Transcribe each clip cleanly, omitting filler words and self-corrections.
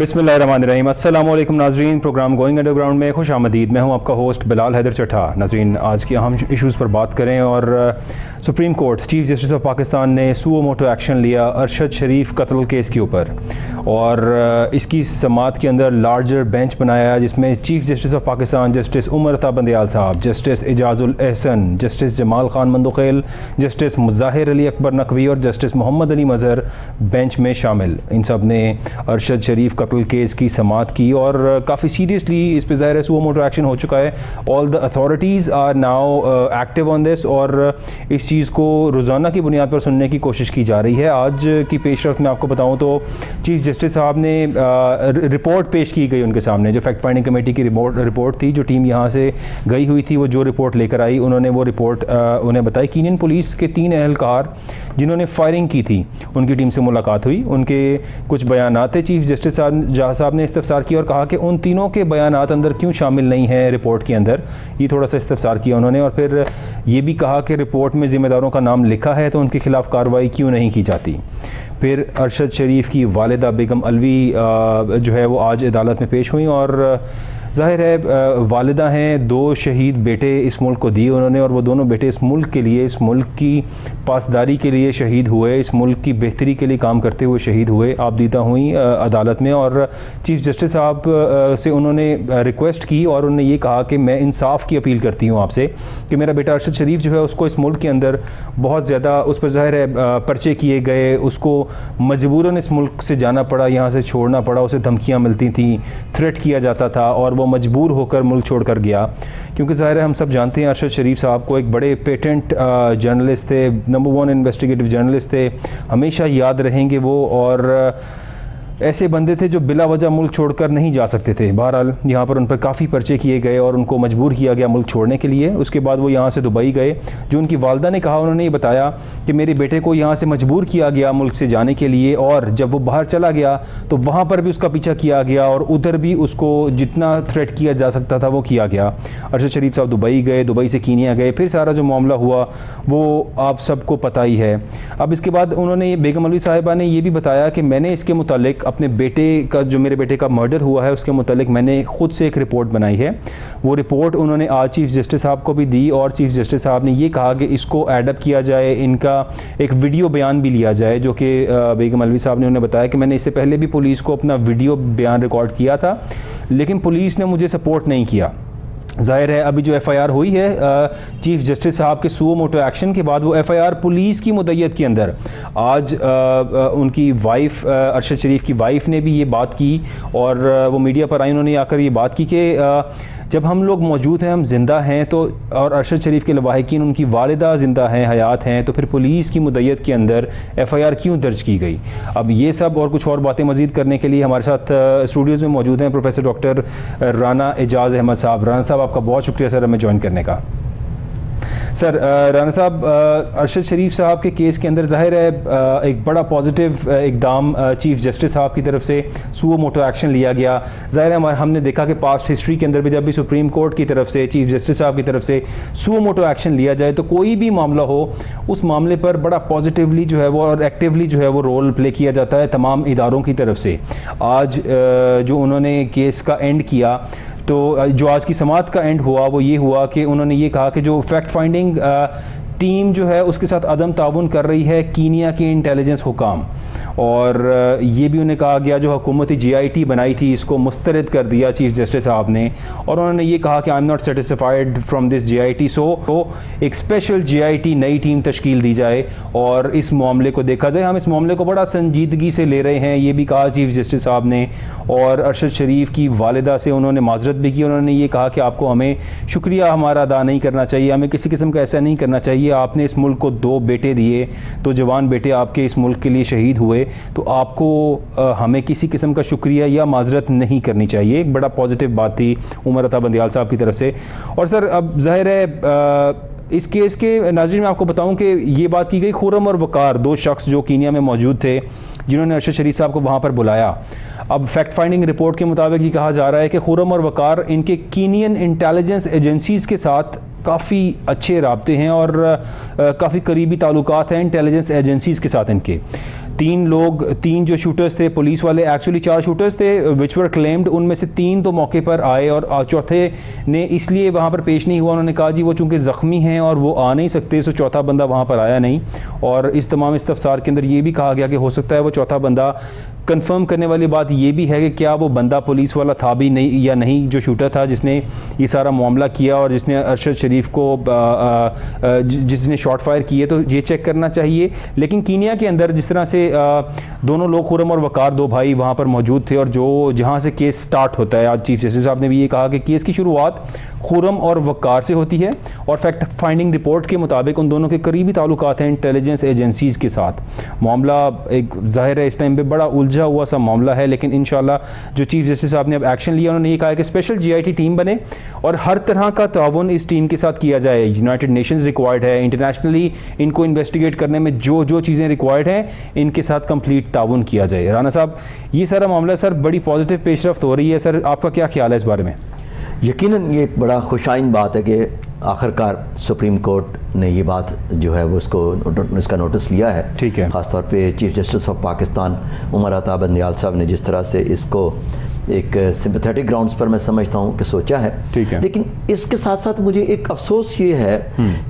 बिस्मिल्लाहिर्रहमानिर्रहीम। अस्सलामुअलैकुम नाज़रीन, प्रोग्राम गोइंग अंडरग्राउंड में खुश आमदीद। मैं हूं आपका होस्ट बिलाल हैदर चट्ठा। नाज़रीन, आज की अहम इश्यूज़ पर बात करें और supreme court chief justice of Pakistan ने सुओ मोटो एक्शन लिया अरशद शरीफ कत्ल केस के ऊपर और इसकी समाअत के अंदर लार्जर बेंच बनाया जिसमें chief justice of Pakistan justice Umar Ata Bandial साहब, justice Ijazul Ahsan, justice Jamal Khan Mandokhail, justice Mazahar Ali Akbar Naqvi और जस्टिस मोहम्मद अली मज़हर बेंच में शामिल। इन सब ने अरशद शरीफ कत्ल केस की समाअत की और काफ़ी सीरियसली इस पर ज़ाहिर है सुओ मोटो एक्शन हो चुका है। All the authorities are now active on this और इस चीज़ को रोज़ाना की बुनियाद पर सुनने की कोशिश की जा रही है। आज की पेशरफ्त में आपको बताऊं तो चीफ जस्टिस साहब ने रिपोर्ट पेश की गई उनके सामने, जो फैक्ट फाइंडिंग कमेटी की रिपोर्ट थी, जो टीम यहाँ से गई हुई थी, वो जो रिपोर्ट लेकर आई उन्होंने वो रिपोर्ट उन्हें बताई। कीनियन पुलिस के 3 एहलकार जिन्होंने फायरिंग की थी उनकी टीम से मुलाकात हुई, उनके कुछ बयान थे। चीफ जस्टिस साहब ने इस्तफसार किया और कहा कि उन तीनों के बयान अंदर क्यों शामिल नहीं हैं रिपोर्ट के अंदर, ये थोड़ा सा इस्तफसार किया उन्होंने। और फिर ये भी कहा कि रिपोर्ट में ज़िम्मेदारों का नाम लिखा है तो उनके खिलाफ़ कार्रवाई क्यों नहीं की जाती। फिर अरशद शरीफ की वालिदा बेगम अलवी जो है वो आज अदालत में पेश हुई और ज़ाहिर है वालिदा हैं, 2 शहीद बेटे इस मुल्क को दिए उन्होंने और वो दोनों बेटे इस मुल्क के लिए, इस मुल्क की पासदारी के लिए शहीद हुए, इस मुल्क की बेहतरी के लिए काम करते हुए शहीद हुए। आबदीदा हुई अदालत में और चीफ जस्टिस साहब से उन्होंने रिक्वेस्ट की और उन्होंने ये कहा कि मैं इंसाफ की अपील करती हूँ आपसे कि मेरा बेटा अरशद शरीफ जो है उसको इस मुल्क के अंदर बहुत ज़्यादा उस पर ज़ाहिर है पर्चे किए गए, उसको मजबूरन इस मुल्क से जाना पड़ा, यहाँ से छोड़ना पड़ा, उसे धमकियाँ मिलती थी, थ्रेट किया जाता था और वो मजबूर होकर मुल्क छोड़कर गया। क्योंकि ज़ाहिर है हम सब जानते हैं अरशद शरीफ साहब को एक बड़े पेटेंट जर्नलिस्ट थे, नंबर 1 इन्वेस्टिगेटिव जर्नलिस्ट थे, हमेशा याद रहेंगे वो। और ऐसे बंदे थे जो बिला वजह मुल्क छोड़कर नहीं जा सकते थे। बहरहाल यहाँ पर उन पर काफ़ी पर्चे किए गए और उनको मजबूर किया गया मुल्क छोड़ने के लिए। उसके बाद वो यहाँ से दुबई गए। जो उनकी वालदा ने कहा, उन्होंने ये बताया कि मेरे बेटे को यहाँ से मजबूर किया गया मुल्क से जाने के लिए और जब वो बाहर चला गया तो वहाँ पर भी उसका पीछा किया गया और उधर भी उसको जितना थ्रेट किया जा सकता था वो किया गया। अरशद शरीफ साहब दुबई गए, दुबई से कीनिया गए, फिर सारा जो मामला हुआ वो आप सबको पता ही है। अब इसके बाद उन्होंने बेगम अलवी साहिबा ने ये भी बताया कि मैंने इसके मुतालिक अपने बेटे का, जो मेरे बेटे का मर्डर हुआ है उसके मुतालिक मैंने खुद से एक रिपोर्ट बनाई है। वो रिपोर्ट उन्होंने आज चीफ जस्टिस साहब को भी दी और चीफ जस्टिस साहब ने ये कहा कि इसको एडअप किया जाए, इनका एक वीडियो बयान भी लिया जाए, जो कि बेगम अलवी साहब ने उन्हें बताया कि मैंने इससे पहले भी पुलिस को अपना वीडियो बयान रिकॉर्ड किया था लेकिन पुलिस ने मुझे सपोर्ट नहीं किया। ज़ाहिर है अभी जो एफ़आईआर हुई है चीफ जस्टिस साहब के सुओ मोटो एक्शन के बाद, वो एफ़आईआर पुलिस की मुद्दत के अंदर आज उनकी वाइफ अरशद शरीफ की वाइफ ने भी ये बात की और वो मीडिया पर आई, उन्होंने आकर ये बात की कि जब हम लोग मौजूद हैं, हम ज़िंदा हैं तो, और अरशद शरीफ के लवाहिकीन उनकी वालिदा ज़िंदा हैं, हयात हैं, तो फिर पुलिस की मुद्दत के अंदर एफ़आईआर क्यों दर्ज की गई। अब ये सब और कुछ और बातें मज़ीद करने के लिए हमारे साथ स्टूडियोज़ में मौजूद हैं प्रोफेसर डॉक्टर राना एजाज़ अहमद साहब। राना साहब आपका बहुत शुक्रिया सर हमें ज्वाइन करने का। सर राना साहब, अरशद शरीफ साहब के केस के अंदर ज़ाहिर है एक बड़ा पॉजिटिव इकदाम चीफ जस्टिस साहब की तरफ से सुओ मोटो एक्शन लिया गया। ज़ाहिर है हमने देखा कि पास्ट हिस्ट्री के अंदर भी जब भी सुप्रीम कोर्ट की तरफ से चीफ जस्टिस साहब की तरफ से सुओ मोटो एक्शन लिया जाए तो कोई भी मामला हो उस मामले पर बड़ा पॉजिटिवली जो है वो और एक्टिवली जो है वो रोल प्ले किया जाता है तमाम इदारों की तरफ से। आज जो उन्होंने केस का एंड किया, तो जो आज की समाअत का एंड हुआ वो ये हुआ कि उन्होंने ये कहा कि जो फैक्ट फाइंडिंग टीम जो है उसके साथ अदम ताउन कर रही है कीनिया के इंटेलिजेंस हुकाम, और ये भी उन्हें कहा गया जो हुकूमती GIT बनाई थी इसको मुस्तरद कर दिया चीफ जस्टिस साहब ने, और उन्होंने ये कहा कि I am not satisfied from this GIT, सो एक स्पेशल GIT नई टीम तश्कील दी जाए और इस मामले को देखा जाए। हम इस मामले को बड़ा संजीदगी से ले रहे हैं, ये भी कहा चीफ जस्टिस साहब ने। और अरशद शरीफ की वालिदा से उन्होंने माजरत भी की, उन्होंने ये कहा कि आपको हमें शुक्रिया हमारा अदा नहीं करना चाहिए, हमें किसी किस्म का ऐसा नहीं करना चाहिए, आपने इस मुल्क को 2 बेटे दिए, 2 जवान बेटे आपके इस मुल्क के लिए शहीद हुए, तो आपको हमें किसी किस्म का शुक्रिया या माजरत नहीं करनी चाहिए। एक बड़ा पॉजिटिव बात थी उमर अता बंदयाल साहब की तरफ से। और सर अब ज़ाहिर है इस केस के नाज़रीन मैं आपको बताऊं कि ये बात की गई, खुर्रम और वकार 2 शख्स जो कीनिया में मौजूद थे जिन्होंने अरशद शरीफ साहब को वहाँ पर बुलाया। अब फैक्ट फाइंडिंग रिपोर्ट के मुताबिक ये कहा जा रहा है कि खुर्रम और वकार इनके कीनियन इंटेलिजेंस एजेंसीज़ के साथ काफ़ी अच्छे राब्ते हैं और काफ़ी करीबी ताल्लुकात हैं इंटेलिजेंस एजेंसीज़ के साथ इनके। तीन जो शूटर्स थे पुलिस वाले, एक्चुअली 4 शूटर्स थे विच वर क्लेम्ड, उनमें से 3 तो मौके पर आए और चौथे ने इसलिए वहाँ पर पेश नहीं हुआ, उन्होंने कहा जी वो चूँकि ज़ख्मी हैं और वो आ नहीं सकते, सो चौथा बंदा वहाँ पर आया नहीं। और इस तमाम इस्तफसार के अंदर ये भी कहा गया कि हो सकता है वो चौथा बंदा, कंफर्म करने वाली बात ये भी है कि क्या वो बंदा पुलिस वाला था भी नहीं या नहीं जो शूटर था जिसने ये सारा मामला किया और जिसने अरशद शरीफ को जिसने शॉट फायर किए, तो ये चेक करना चाहिए। लेकिन कीनिया के अंदर जिस तरह से दोनों लोग, खुरम और वकार, 2 भाई वहाँ पर मौजूद थे और जो जहाँ से केस स्टार्ट होता है, आज चीफ जस्टिस साहब ने भी ये कहा कि केस की शुरुआत खुरम और वकार से होती है और फैक्ट फाइंडिंग रिपोर्ट के मुताबिक उन दोनों के करीबी ताल्लुकात हैं इंटेलिजेंस एजेंसीज़ के साथ। मामला एक ज़ाहिर है इस टाइम पे बड़ा उलझा हुआ सा मामला है, लेकिन इंशाल्लाह जो चीफ जस्टिस साहब ने अब एक्शन लिया, उन्होंने ये कहा कि स्पेशल GIT टीम बने और हर तरह का ताउन इस टीम के साथ किया जाए। यूनाइटेड नेशंस रिक्वायर्ड है, इंटरनेशनली इनको इन्वेस्टिगेट करने में जो चीज़ें रिक्वायर्ड हैं इनके साथ कंप्लीट ताउन किया जाए। राना साहब, ये सारा मामला सर बड़ी पॉजिटिव पेशरफ्त हो रही है, सर आपका क्या ख्याल है इस बारे में? यकीनन ये एक बड़ा खुशाइन बात है कि आखिरकार सुप्रीम कोर्ट ने ये बात जो है वो इसका नोटिस लिया है। ठीक है। ख़ासतौर पे chief justice of Pakistan Umar Ata Bandial साहब ने जिस तरह से इसको एक सिंपैथेटिक ग्राउंड्स पर मैं समझता हूँ कि सोचा है। ठीक है। लेकिन इसके साथ साथ मुझे एक अफसोस ये है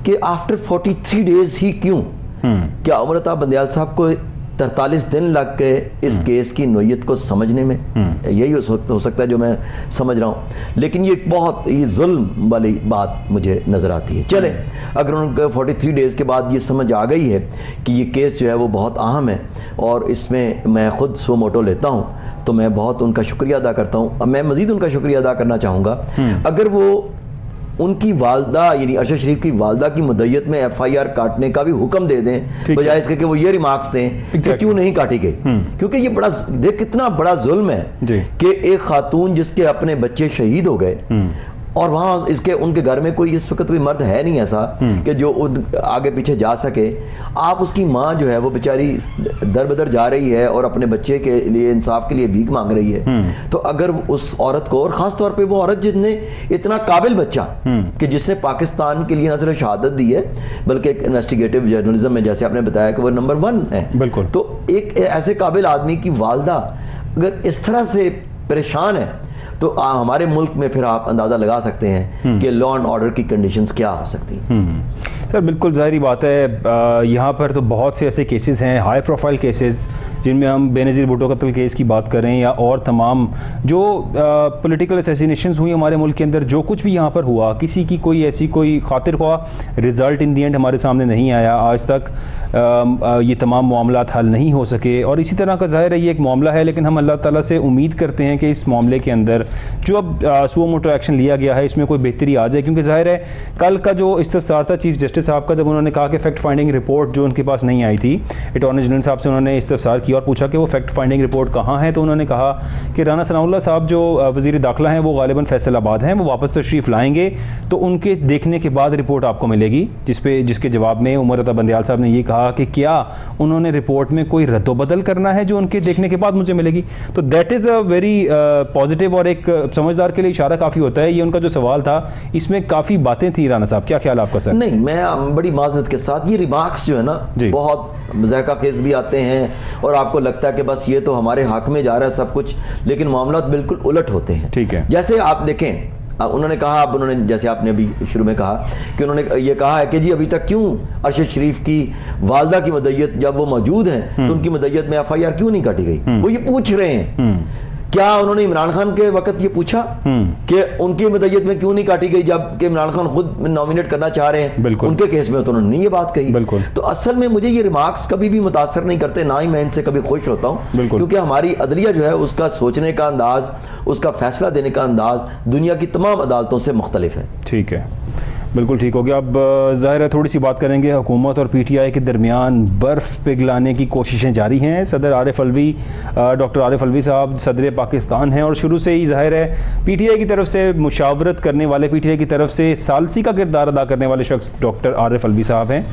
कि आफ्टर 43 डेज़ ही क्यों, क्या उमर अता बंदियाल साहब को 43 दिन लग गए इस केस की नोयत को समझने में? यही हो सकता है जो मैं समझ रहा हूँ, लेकिन ये बहुत ही जुल्म वाली बात मुझे नज़र आती है। चले, अगर उनको 43 डेज़ के बाद ये समझ आ गई है कि ये केस जो है वो बहुत अहम है और इसमें मैं ख़ुद सो मोटो लेता हूँ, तो मैं बहुत उनका शुक्रिया अदा करता हूँ। मैं मज़ीद उनका शुक्रिया अदा करना चाहूँगा अगर वो उनकी वालदा यानी अरशद शरीफ की वालदा की मुद्दत में FIR काटने का भी हुक्म दे दें, बजाय इसके कि वो ये रिमार्क्स दें कि क्यों नहीं काटी गई। क्योंकि ये बड़ा, देख कितना बड़ा जुल्म है कि एक खातून जिसके अपने बच्चे शहीद हो गए और वहाँ इसके उनके घर में कोई इस वक्त कोई मर्द है नहीं ऐसा कि जो आगे पीछे जा सके। आप उसकी माँ जो है वो बेचारी दर बदर जा रही है और अपने बच्चे के लिए इंसाफ के लिए भीख मांग रही है। तो अगर उस औरत को, और ख़ास तौर पे वो औरत जिसने इतना काबिल बच्चा कि जिसने पाकिस्तान के लिए न सिर्फ शहादत दी है बल्कि एक इन्वेस्टिगेटिव जर्नलिज्म में जैसे आपने बताया कि वो नंबर 1 है। बिल्कुल। तो एक ऐसे काबिल आदमी की वालदा अगर इस तरह से परेशान है तो हमारे मुल्क में फिर आप अंदाज़ा लगा सकते हैं कि लॉ एंड ऑर्डर की कंडीशंस क्या हो सकती हैं। सर बिल्कुल ज़ाहिरी बात है, यहाँ पर तो बहुत से ऐसे केसेस हैं, हाई प्रोफाइल केसेस, जिनमें हम बेनज़ीर भुट्टो कत्ल केस की बात करें या और तमाम जो पॉलिटिकल असैसिनेशंस हुई हमारे मुल्क के अंदर, जो कुछ भी यहाँ पर हुआ, किसी की कोई ऐसी कोई खातिर ख्वाह रिज़ल्ट इन दी एंड हमारे सामने नहीं आया। आज तक ये तमाम मामलात हल नहीं हो सके और इसी तरह का ज़ाहिर है ये एक मामला है, लेकिन हम अल्लाह ताला से उम्मीद करते हैं कि इस मामले के अंदर जो अब सुओ मोटो एक्शन लिया गया है इसमें कोई बेहतरी आ जाए। क्योंकि ज़ाहिर है कल का जो इस्तफसार था चीफ जस्टिस साहब का, जब उन्होंने कहा कि फैक्ट फाइंडिंग रिपोर्ट जो उनके पास नहीं आई थी, अटॉर्नी जनरल साहब से उन्होंने इस्तफसार किया और पूछा कि वो फैक्ट फाइंडिंग रिपोर्ट कहाँ है, तो उन्होंने कहा कि राना सनाउल्लाह साहब जो वज़ीर दाखिला हैं वो गालिबन फैसलाबाद हैं, वो वापस तशरीफ़ लाएंगे तो उनके देखने के बाद रिपोर्ट आपको मिलेगी। जिसके जवाब में उमर अता बंदियाल साहब ने ये कहा कि क्या उन्होंने रिपोर्ट में कोई रद्दोबदल करना है जो उनके देखने के बाद मुझे मिलेगी। तो that is a very positive और एक समझदार के लिए इशारा काफ़ी होता है। ये उनका जो सवाल था इसमें काफ़ी बातें थी। राना साहब क्या ख्याल आपका सर? नहीं, मैं बड़ी माजरत के साथ, ये रिमार्क्स जो है ना बहुत मज़ाक़ा खेज़ भी आते हैं और आपको लगता है कि बस ये तो हमारे हक में जा रहा है सब कुछ, लेकिन मामला बिल्कुल उलट होते हैं। ठीक है। जैसे आप देखें, उन्होंने कहा, अब उन्होंने जैसे आपने अभी शुरू में कहा कि उन्होंने ये कहा है कि जी अभी तक क्यों अरशद शरीफ की वालदा की मुद्दत जब वो मौजूद हैं तो उनकी मुद्दत में FIR क्यों नहीं काटी गई, वो ये पूछ रहे हैं। क्या उन्होंने इमरान खान के वक्त ये पूछा कि उनकी मुद्दत में क्यों नहीं काटी गई जबकि इमरान खान खुद नॉमिनेट करना चाह रहे हैं उनके केस में, तो उन्होंने ये बात कही। तो असल में मुझे ये रिमार्क्स कभी भी मुतासर नहीं करते, ना ही मैं इनसे कभी खुश होता हूँ, क्योंकि हमारी अदलिया जो है उसका सोचने का अंदाज, उसका फैसला देने का अंदाज दुनिया की तमाम अदालतों से मुख्तलिफ है। ठीक है, बिल्कुल ठीक हो गया। अब ज़ाहिर है थोड़ी सी बात करेंगे, हुकूमत और PTI के दरमियान बर्फ़ पिघलाने की कोशिशें जारी हैं। सदर आरिफ अलवी, डॉक्टर आरिफ अलवी साहब सदर पाकिस्तान हैं और शुरू से ही ज़ाहिर है PTI की तरफ से मुशावरत करने वाले, PTI की तरफ से सालसी का किरदार अदा करने वाले शख्स डॉक्टर आरिफ अलवी साहब हैं।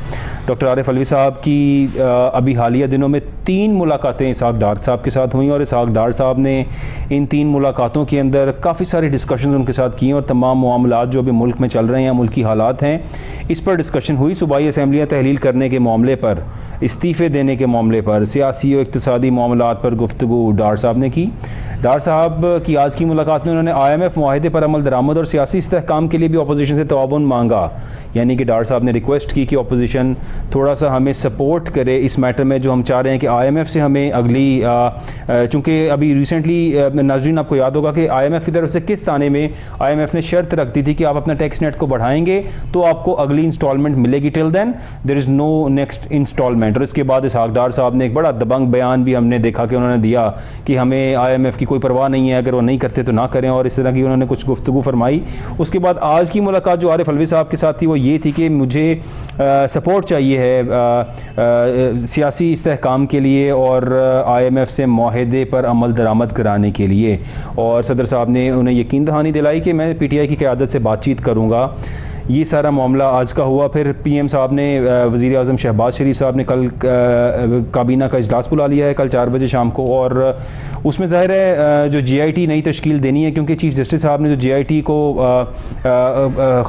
डॉक्टर आरिफ अलवी साहब की अभी हालिया दिनों में 3 मुलाकातें इसहाक डार साहब के साथ हुई और इसहाक डार साहब ने इन 3 मुलाकातों के अंदर काफ़ी सारी डिस्कशन उनके साथ की और तमाम मामलात जो अभी मुल्क में चल रहे हैं, मुल्क की हालात हैं, इस पर डिस्कशन हुई। सूबाई असम्बलियाँ तहलील करने के मामले पर, इस्तीफ़े देने के मामले पर, सियासी और इक़्तिसादी मामलात पर गुफ्तगू डार साहब ने की। डार साहब की आज की मुलाकात में उन्होंने IMF मुआहदे पर अमल दरामद और सियासी इस्तेहकाम के लिए भी अपोजिशन से तआवुन मांगा। यानी कि डार साहब ने रिक्वेस्ट की कि अपोजिशन थोड़ा सा हमें सपोर्ट करे इस मैटर में, जो हम चाह रहे हैं कि IMF से हमें अगली, चूँकि अभी रिसेंटली नाज़रीन आपको याद होगा कि IMF की तरफ से किस ताने में IMF ने शर्त रख दी थी कि आप अपना टैक्स नेट को बढ़ाएंगे तो आपको अगली इंस्टॉलमेंट मिलेगी, till then there is no next instalment. और इसके बाद इसहाक डार साहब ने एक बड़ा दबंग बयान भी हमने देखा कि उन्होंने दिया कि हमें IMF की कोई परवाह नहीं है, अगर वो नहीं करते तो ना करें, और इस तरह की उन्होंने कुछ गुफ्तगू फरमाई। उसके बाद आज की मुलाकात जो आरिफ अलवी साहब के साथ थी वो ये थी कि मुझे सपोर्ट चाहिए है सियासी इस्तेहकाम के लिए और IMF से मुआहदे पर अमल दरामद कराने के लिए, और सदर साहब ने उन्हें यकीन दहानी दिलाई कि मैं PTI की क़यादत से बातचीत करूँगा। ये सारा मामला आज का हुआ। फिर PM साहब ने, वज़ीर आज़म शहबाज शरीफ साहब ने कल काबीना का इजलास बुला लिया है कल 4 बजे शाम को, और उसमें ज़ाहिर है जो GIT नई तश्कील देनी है, क्योंकि चीफ जस्टिस साहब ने जो GIT को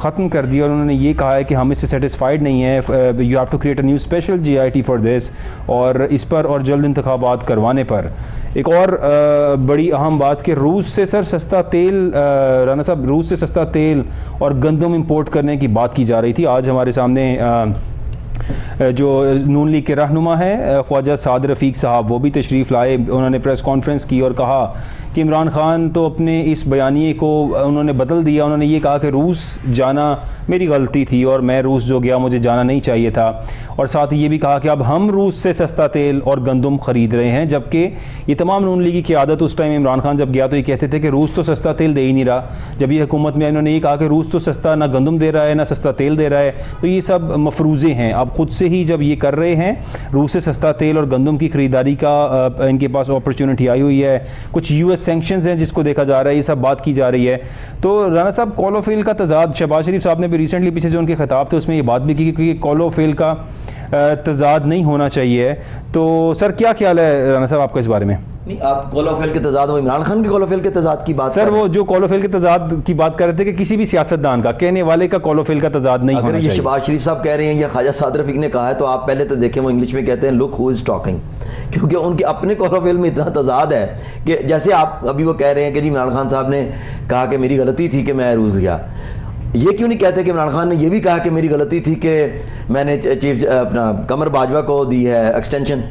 ख़त्म कर दिया और उन्होंने ये कहा है कि हम इससे सेटिस्फाइड नहीं है, you have to create a new special GIT for this, और इस पर और जल्द इंतखाबात करवाने पर। एक और बड़ी अहम बात कि रूस से सर सस्ता तेल, राना साहब, रूस से सस्ता तेल और गंदम इंपोर्ट करने की बात की जा रही थी। आज हमारे सामने जो नून लीग के रहनुमा हैं ख्वाजा साद रफ़ीक साहब, वो भी तशरीफ़ लाए। उन्होंने प्रेस कॉन्फ्रेंस की और कहा कि इमरान खान तो अपने इस बयानिए को उन्होंने बदल दिया। उन्होंने ये कहा कि रूस जाना मेरी गलती थी और मैं रूस जो गया मुझे जाना नहीं चाहिए था, और साथ ही ये भी कहा कि अब हम रूस से सस्ता तेल और गंदम ख़रीद रहे हैं, जबकि ये तमाम नून लीगी की आदत, उस टाइम इमरान खान जब गया तो ये कहते थे कि रूस तो सस्ता तेल दे ही नहीं रहा। जब ये हुकूमत में इन्होंने ये कहा कि रूस तो सस्ता ना गंदम दे रहा है ना सस्ता तेल दे रहा है, तो ये सब मफरूज़े हैं। अब खुद से ही जब ये कर रहे हैं, रूस से सस्ता तेल और गंदम की ख़रीदारी का इनके पास अपॉर्चुनिटी आई हुई है, कुछ US सैंक्शंस हैं जिसको देखा जा रहा है, ये सब बात की जा रही है। तो राना साहब, कॉलो फेल का तजाद, शहबाज शरीफ साहब ने भी रिसेंटली पीछे जो उनके खिताब थे उसमें ये बात भी की कि कॉलो फेल का तजाद नहीं होना चाहिए। तो सर क्या ख्याल है राना साहब आपका इस बारे में? नहीं, आप कॉलोफेल के तजाद, वो इमरान खान के कॉलोफेल के तजाद की बात सर, वो जो कॉलोफेल के तजाद की बात कर रहे थे कि किसी भी सियासतदान का, कहने वाले का कॉलोफेल का तजाद नहीं होना चाहिए। अगर ये शहबाज शरीफ साहब कह रहे हैं या ख्वाजा साद रफ़ीक ने कहा है तो आप पहले तो देखें, वो इंग्लिश में कहते हैं लुक हु इज़ टॉकिंग, क्योंकि उनके अपने कॉलोफेल में इतना तजाद है कि जैसे आप अभी वो कह रहे हैं कि जी इमरान खान साहब ने कहा कि मेरी गलती थी कि मैं रूस गया, ये क्यों नहीं कहते कि इमरान खान ने ये भी कहा कि मेरी गलती थी कि मैंने चीफ अपना कमर बाजवा को दी है एक्सटेंशन,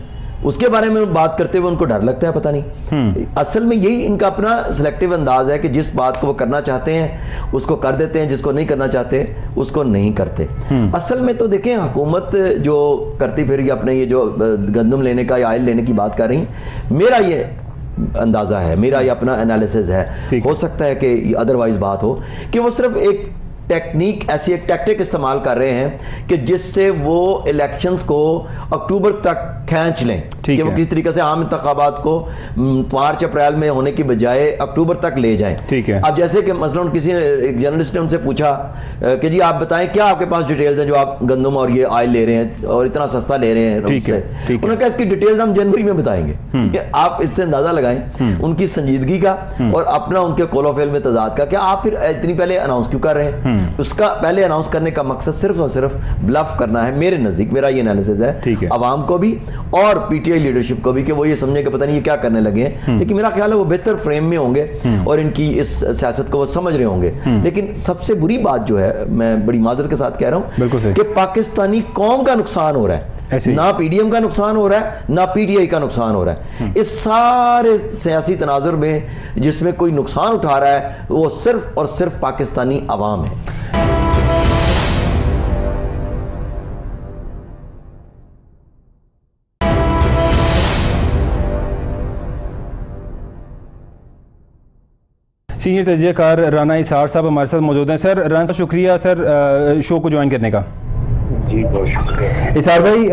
उसके बारे में बात करते हुए उनको डर लगता है, पता नहीं। असल में यही इनका अपना सिलेक्टिव अंदाज है कि जिस बात को वो करना चाहते हैं उसको कर देते हैं, जिसको नहीं करना चाहते उसको नहीं करते। असल में तो देखें, हुकूमत जो करती फिर अपने ये जो गंदम लेने का या ऑयल लेने की बात कर रही, मेरा ये अंदाज़ा है, मेरा ये अपना एनालिसिस है, हो सकता है कि अदरवाइज बात हो कि वो सिर्फ एक टेक्निक, ऐसी एक टैक्टिक इस्तेमाल कर रहे हैं कि जिससे वो इलेक्शंस को अक्टूबर तक खींच लें, कि वो किस तरीके से आम इंतखाबात को 5 अप्रैल में होने की बजाय अक्टूबर तक ले जाएं। ठीक है। अब जैसे कि मसलन किसी एक जर्नलिस्ट ने उनसे पूछा कि जी आप बताएं क्या आपके पास डिटेल्स हैं जो आप गंदम और ये ऑयल ले रहे हैं और इतना सस्ता ले रहे हैं रूस से। उन्होंने कहा इसकी डिटेल्स हम जनवरी में बताएंगे। आप इससे अंदाजा लगाएं उनकी संजीदगी का और अपना उनके कॉलोफेल में तजाद का। क्या आप फिर इतनी पहले अनाउंस क्यों कर रहे हैं? उसका पहले अनाउंस करने का मकसद सिर्फ और सिर्फ ब्लफ करना है, मेरे नजदीक, मेरा ये एनालिसिस है, अवाम को भी और PTI लीडरशिप को भी, कि वो ये समझे कि पता नहीं ये क्या करने लगे हैं। लेकिन मेरा ख्याल है वो बेहतर फ्रेम में होंगे और इनकी इस सियासत को वो समझ रहे होंगे। लेकिन सबसे बुरी बात जो है, मैं बड़ी माजरत के साथ कह रहा हूं कि पाकिस्तानी कौम का नुकसान हो रहा है, ना PDM का नुकसान हो रहा है ना PTI का नुकसान हो रहा है। इस सारे सियासी तनाजुर में जिसमें कोई नुकसान उठा रहा है वो सिर्फ और सिर्फ पाकिस्तानी अवाम है। सीनियर तजज़ियाकार राना इसार साहब हमारे साथ मौजूद हैं। सर, राना साहब शुक्रिया सर शो को ज्वाइन करने का। जी बहुत शुक्रिया। इसार भाई,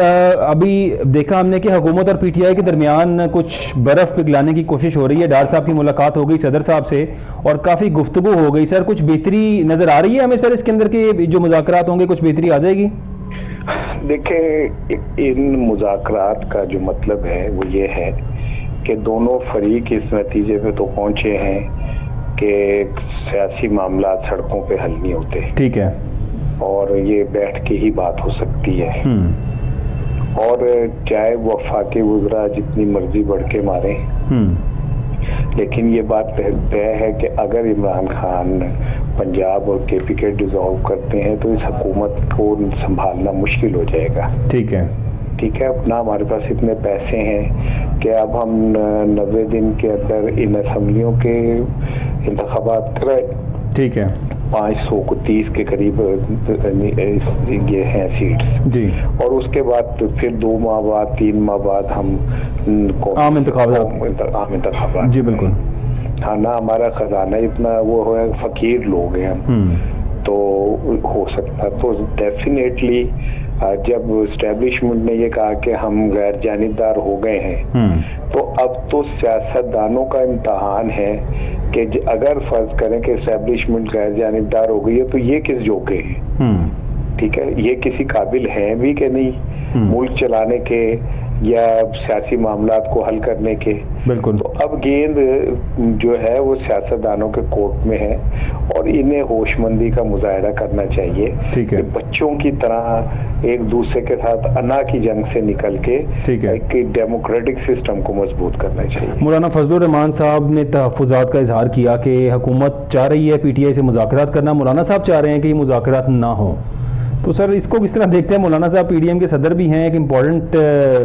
अभी देखा हमने कि हुकूमत और PTI के दरमियान कुछ बर्फ़ पिघलाने की कोशिश हो रही है। डार साहब की मुलाकात हो गई सदर साहब से और काफ़ी गुफ्तगू हो गई। सर, कुछ बेहतरी नज़र आ रही है हमें? सर, इसके अंदर के जो मुज़ाकरात होंगे कुछ बेहतरी आ जाएगी? देखें, इन मुज़ाकरात का जो मतलब है वो ये है कि दोनों फरीक इस नतीजे पे तो पहुंचे हैं कि सियासी मामला सड़कों पे हल नहीं होते। ठीक है। और ये बैठ के ही बात हो सकती है। और चाहे वफाकी वज़रा जितनी मर्जी बढ़ के मारे, लेकिन ये बात तय है कि अगर इमरान खान पंजाब और KPK डिसॉल्व करते हैं तो इस हुकूमत को संभालना मुश्किल हो जाएगा। ठीक है, ठीक है। अपना हमारे पास इतने पैसे हैं कि अब हम 90 दिन के अंदर इन असम्बलियों के इंतखाबात करें। ठीक है, 530 के करीब ये हैं सीट्स जी, और उसके बाद फिर 2 माह बाद 3 माह बाद हम आम इंतखाबात जी बिल्कुल। हाँ ना, हमारा खजाना इतना वो है, फकीर लोग हैं हम, तो हो सकता। तो डेफिनेटली जब एस्टेब्लिशमेंट ने ये कहा कि हम गैर जानिबदार हो गए हैं, तो अब तो सियासतदानों का इम्तहान है कि अगर फर्ज करें कि एस्टेब्लिशमेंट गैर जानिबदार हो गई है तो ये किस जोके हैं। ठीक है, ये किसी काबिल हैं भी कि नहीं मुल्क चलाने के या सियासी मामलात को हल करने के। बिल्कुल। तो अब गेंद जो है वो सियासतदानों के कोर्ट में है और इन्हें होशमंदी का मुजाहरा करना चाहिए। ठीक है। बच्चों की तरह एक दूसरे के साथ अना की जंग से निकल के एक डेमोक्रेटिक सिस्टम को मजबूत करना चाहिए। मौलाना फजलुर रहमान साहब ने तहफ़्फ़ुज़ात का इजहार किया कि हुकूमत चाह रही है PTI से मुज़ाकरात करना, मौलाना साहब चाह रहे हैं कि ये मुज़ाकरात ना हो। तो सर इसको किस तरह देखते हैं? मौलाना साहब PDM के सदर भी हैं, एक इम्पॉर्टेंट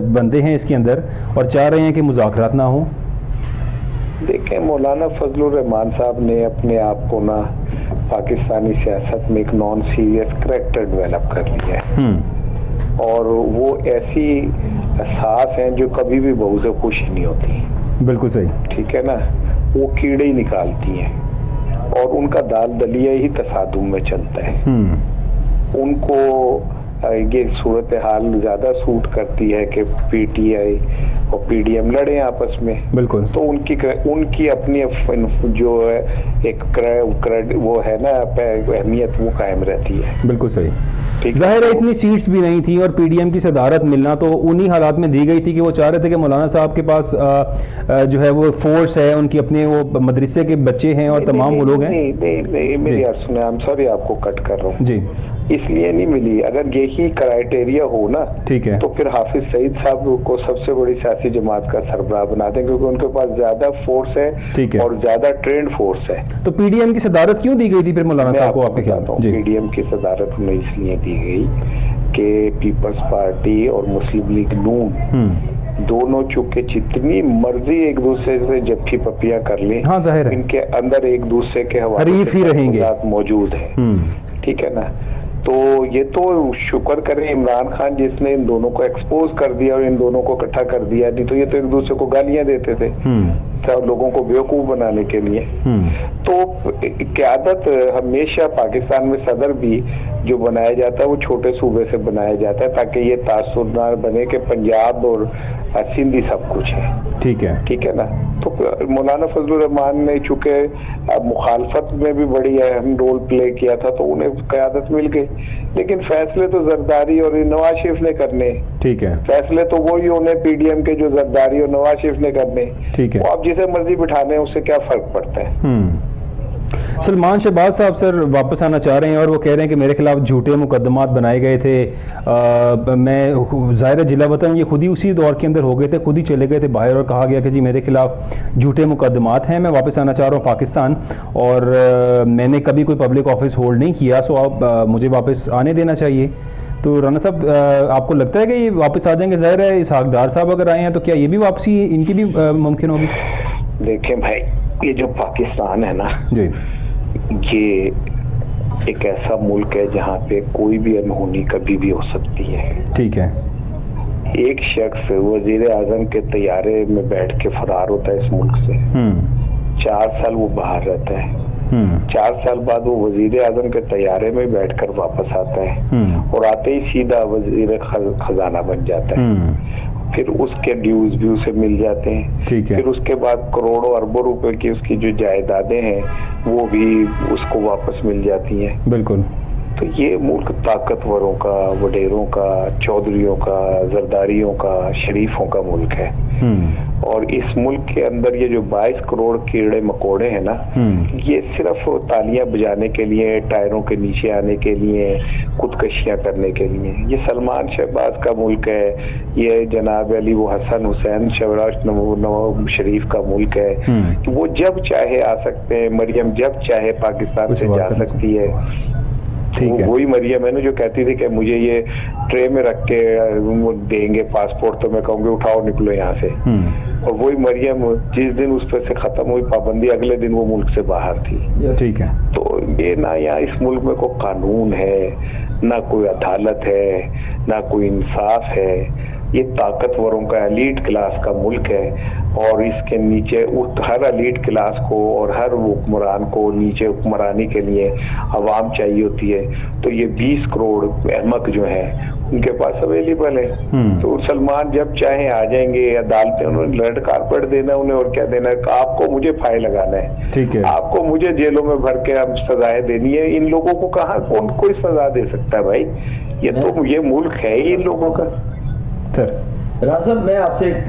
बंदे हैं इसके अंदर, और चाह रहे हैं कि मुज़ाकरात ना हो। देखें, मौलाना फजलुर रहमान साहब ने अपने आप को ना पाकिस्तानी सियासत में एक नॉन सीरियस करैक्टर डेवलप कर लिया है, और वो ऐसी एहसास हैं जो कभी भी बहू से खुश नहीं होती। बिल्कुल सही। ठीक है ना, वो कीड़े ही निकालती हैं और उनका दाल दलिया ही तसादुम में चलता है। उनको ये सूरत हाल ज्यादा सूट करती है कि PTI और PDM लड़े आपस में। बिल्कुल। तो उनकी अपनी जो है एक वो है ना अहमियत, वो कायम रहती है। बिल्कुल सही। जाहिर है इतनी सीट्स भी नहीं थी और PDM की सदारत मिलना तो उन्हीं हालात में दी गई थी कि वो चाह रहे थे कि मौलाना साहब के पास जो है वो फोर्स है, उनकी अपने वो मदरसे के बच्चे हैं और तमाम वो लोग हैं। नहीं, मेरी यार सुने, I'm sorry आपको कट कर रहा हूँ जी। इसलिए नहीं मिली। अगर यही क्राइटेरिया हो ना, ठीक है, तो फिर हाफिज सईद साहब को सबसे बड़ी सियासी जमात का सरबराह बना दें, क्योंकि उनके पास ज्यादा फोर्स है, ठीक है, और ज्यादा ट्रेंड फोर्स है। तो PDM की सदारत क्यों दी गई थी फिर मौलाना साहब को? आपके ख्याल में PDM की सदारत उन्हें इसलिए दी गई कि पीपल्स पार्टी और मुस्लिम लीग नून दोनों चुके जितनी मर्जी एक दूसरे से जप्फी पपिया कर लें, हाँ, जाहिर है इनके अंदर एक दूसरे के हवाले ही रहेंगे मौजूद है। ठीक है ना, तो ये तो शुक्र करें इमरान खान जिसने इन दोनों को एक्सपोज कर दिया और इन दोनों को इकट्ठा कर दिया, नहीं तो ये तो एक दूसरे को गालियां देते थे सब लोगों को बेवकूफ बनाने के लिए। तो क़यादत हमेशा पाकिस्तान में सदर भी जो बनाया जाता है वो छोटे सूबे से बनाया जाता है, ताकि ये तासुर ना बने कि पंजाब और सिंधी सब कुछ है। ठीक है, ठीक है ना। तो मौलाना फजलुर रहमान ने चूंकि मुखालफत में भी बड़ी अहम रोल प्ले किया था, तो उन्हें क़यादत मिल गई, लेकिन फैसले तो जरदारी और नवाज शरीफ ने करने। ठीक है, फैसले तो वही होने PDM के जो जरदारी और नवाज शरीफ ने करने। ठीक है, वो आप जिसे मर्जी बिठाने उससे क्या फर्क पड़ता है। सलमान शहबाज साहब सर वापस आना चाह रहे हैं और वो कह रहे हैं कि मेरे खिलाफ झूठे मुकदमात बनाए गए थे। मैं ज़ाहिर जिला वतन ये खुद ही उसी दौर के अंदर हो गए थे, खुद ही चले गए थे बाहर और कहा गया कि जी मेरे खिलाफ झूठे मुकदमात हैं, मैं वापस आना चाह रहा हूँ पाकिस्तान और मैंने कभी कोई पब्लिक ऑफिस होल्ड नहीं किया, सो आप मुझे वापस आने देना चाहिए। तो राना साहब आपको लगता है कि ये वापस आ जाएंगे? ज़ाहिर है इसहाक डार साहब अगर आए हैं तो क्या ये भी वापसी इनकी भी मुमकिन होगी? देखें भाई, ये जो पाकिस्तान है ना जी, ये एक ऐसा मुल्क है जहाँ पे कोई भी अनहोनी कभी भी हो सकती है। ठीक है। एक शख्स वजीर आजम के तैयारे में बैठ के फरार होता है इस मुल्क से, 4 साल वो बाहर रहता है, 4 साल बाद वो वजीर आजम के तैयारे में बैठकर वापस आता है और आते ही सीधा वजीर खजाना बन जाता है। फिर उसके ड्यूज भी उसे मिल जाते हैं। ठीक है। फिर उसके बाद करोड़ों अरबों रुपए की उसकी जो जायदादें हैं वो भी उसको वापस मिल जाती हैं। बिल्कुल। तो ये मुल्क ताकतवरों का, वडेरों का, चौधरियों का, जरदारियों का, शरीफों का मुल्क है। और इस मुल्क के अंदर ये जो 22 करोड़ कीड़े मकोड़े हैं ना, ये सिर्फ तालियां बजाने के लिए, टायरों के नीचे आने के लिए, खुदकशियां करने के लिए। ये सलमान शहबाज का मुल्क है, ये जनाब अली वो हसन हुसैन शवराज नवाब शरीफ का मुल्क है। वो जब चाहे आ सकते हैं, मरियम जब चाहे पाकिस्तान से जा सकती है। वही मरियम है ना जो कहती थी कि मुझे ये ट्रे में रख के वो देंगे पासपोर्ट, तो मैं कहूँगी उठाओ निकलो यहाँ से। और वही मरियम जिस दिन उस पर से खत्म हुई पाबंदी, अगले दिन वो मुल्क से बाहर थी। ठीक है। तो ये ना यहाँ इस मुल्क में कोई कानून है, ना कोई अदालत है, ना कोई इंसाफ है। ये ताकतवरों का एलीट क्लास का मुल्क है और इसके नीचे हर एलीट क्लास को और हर हुक्मरान को नीचे हुक्मरानी के लिए अवाम चाहिए होती है। तो ये 20 करोड़ अहमक जो है उनके पास अवेलेबल है। तो सलमान जब चाहे आ जाएंगे, अदालतें उन्होंने रेड कारपेट देना उन्हें, और क्या देना है, आपको मुझे फाइन लगाना है, ठीक है, आपको मुझे जेलों में भर के अब सजाएं देनी है। इन लोगों को कहाँ कौन कोई सजा दे सकता है भाई? ये मुल्क है ही इन लोगों का। राना साहब, मैं आपसे एक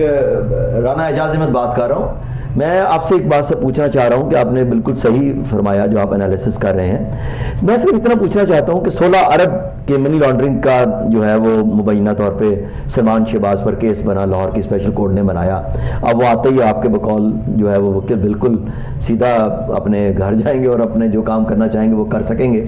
राना एजाज अहमद बात कर रहा हूँ। मैं आपसे एक बात से पूछना चाह रहा हूँ कि आपने बिल्कुल सही फरमाया जो आप एनालिसिस कर रहे हैं। मैं सिर्फ इतना पूछना चाहता हूँ कि 16 अरब के मनी लॉन्ड्रिंग का जो है वो मुबैना तौर पे सलमान शहबाज पर केस बना, लाहौर की स्पेशल कोर्ट ने बनाया। अब वो आते ही आपके बकौल जो है वो वकील बिल्कुल सीधा अपने घर जाएंगे और अपने जो काम करना चाहेंगे वो कर सकेंगे,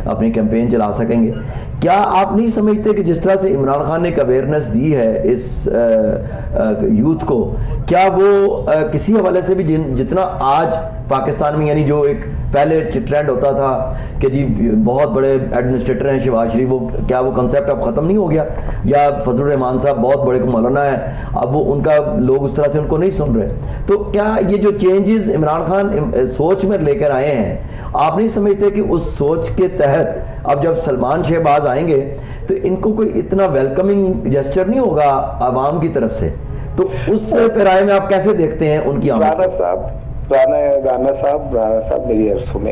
अपनी कैंपेन चला सकेंगे। क्या आप नहीं समझते कि जिस तरह से इमरान खान ने एक अवेयरनेस दी है इस यूथ को, क्या वो किसी हवाले से भी जितना आज पाकिस्तान में, यानी जो एक पहले ट्रेंड होता था कि जी बहुत बड़े एडमिनिस्ट्रेटर हैं शहबाज शरीफ, वो क्या वो कंसेप्ट अब ख़त्म नहीं हो गया? या फजलुर रहमान साहब बहुत बड़े मौलाना है, अब वो उनका लोग उस तरह से उनको नहीं सुन रहे। तो क्या ये जो चेंजेस इमरान खान सोच में लेकर आए हैं, आप नहीं समझते कि उस सोच के तहत अब जब सलमान शहबाज आएंगे तो इनको कोई इतना वेलकमिंग जेस्चर नहीं होगा आवाम की तरफ से? तो उस राय में आप कैसे देखते हैं उनकी आमद? राना साहब मेरी अर्ज सुने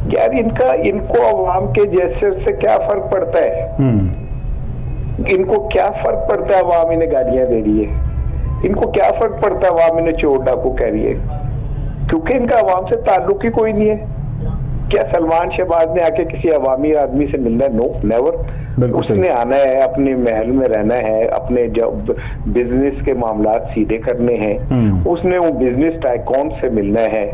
यार, इनको अवाम के जेस्चर से क्या फर्क पड़ता है? इनको क्या फर्क पड़ता है अवाम इन्हें गालियां दे रही है? इनको क्या फर्क पड़ता है अवाम इन्हें चोर डाकू कह रही है? क्योंकि इनका अवाम से ताल्लुक ही कोई नहीं है। क्या सलमान शहबाज ने आके किसी अवामी आदमी से मिलना है? No, never. उसने आना है, अपने महल में रहना है, अपने जब बिजनेस के मामलात सीधे करने हैं, उसने वो बिजनेस टाइकॉन से मिलना है,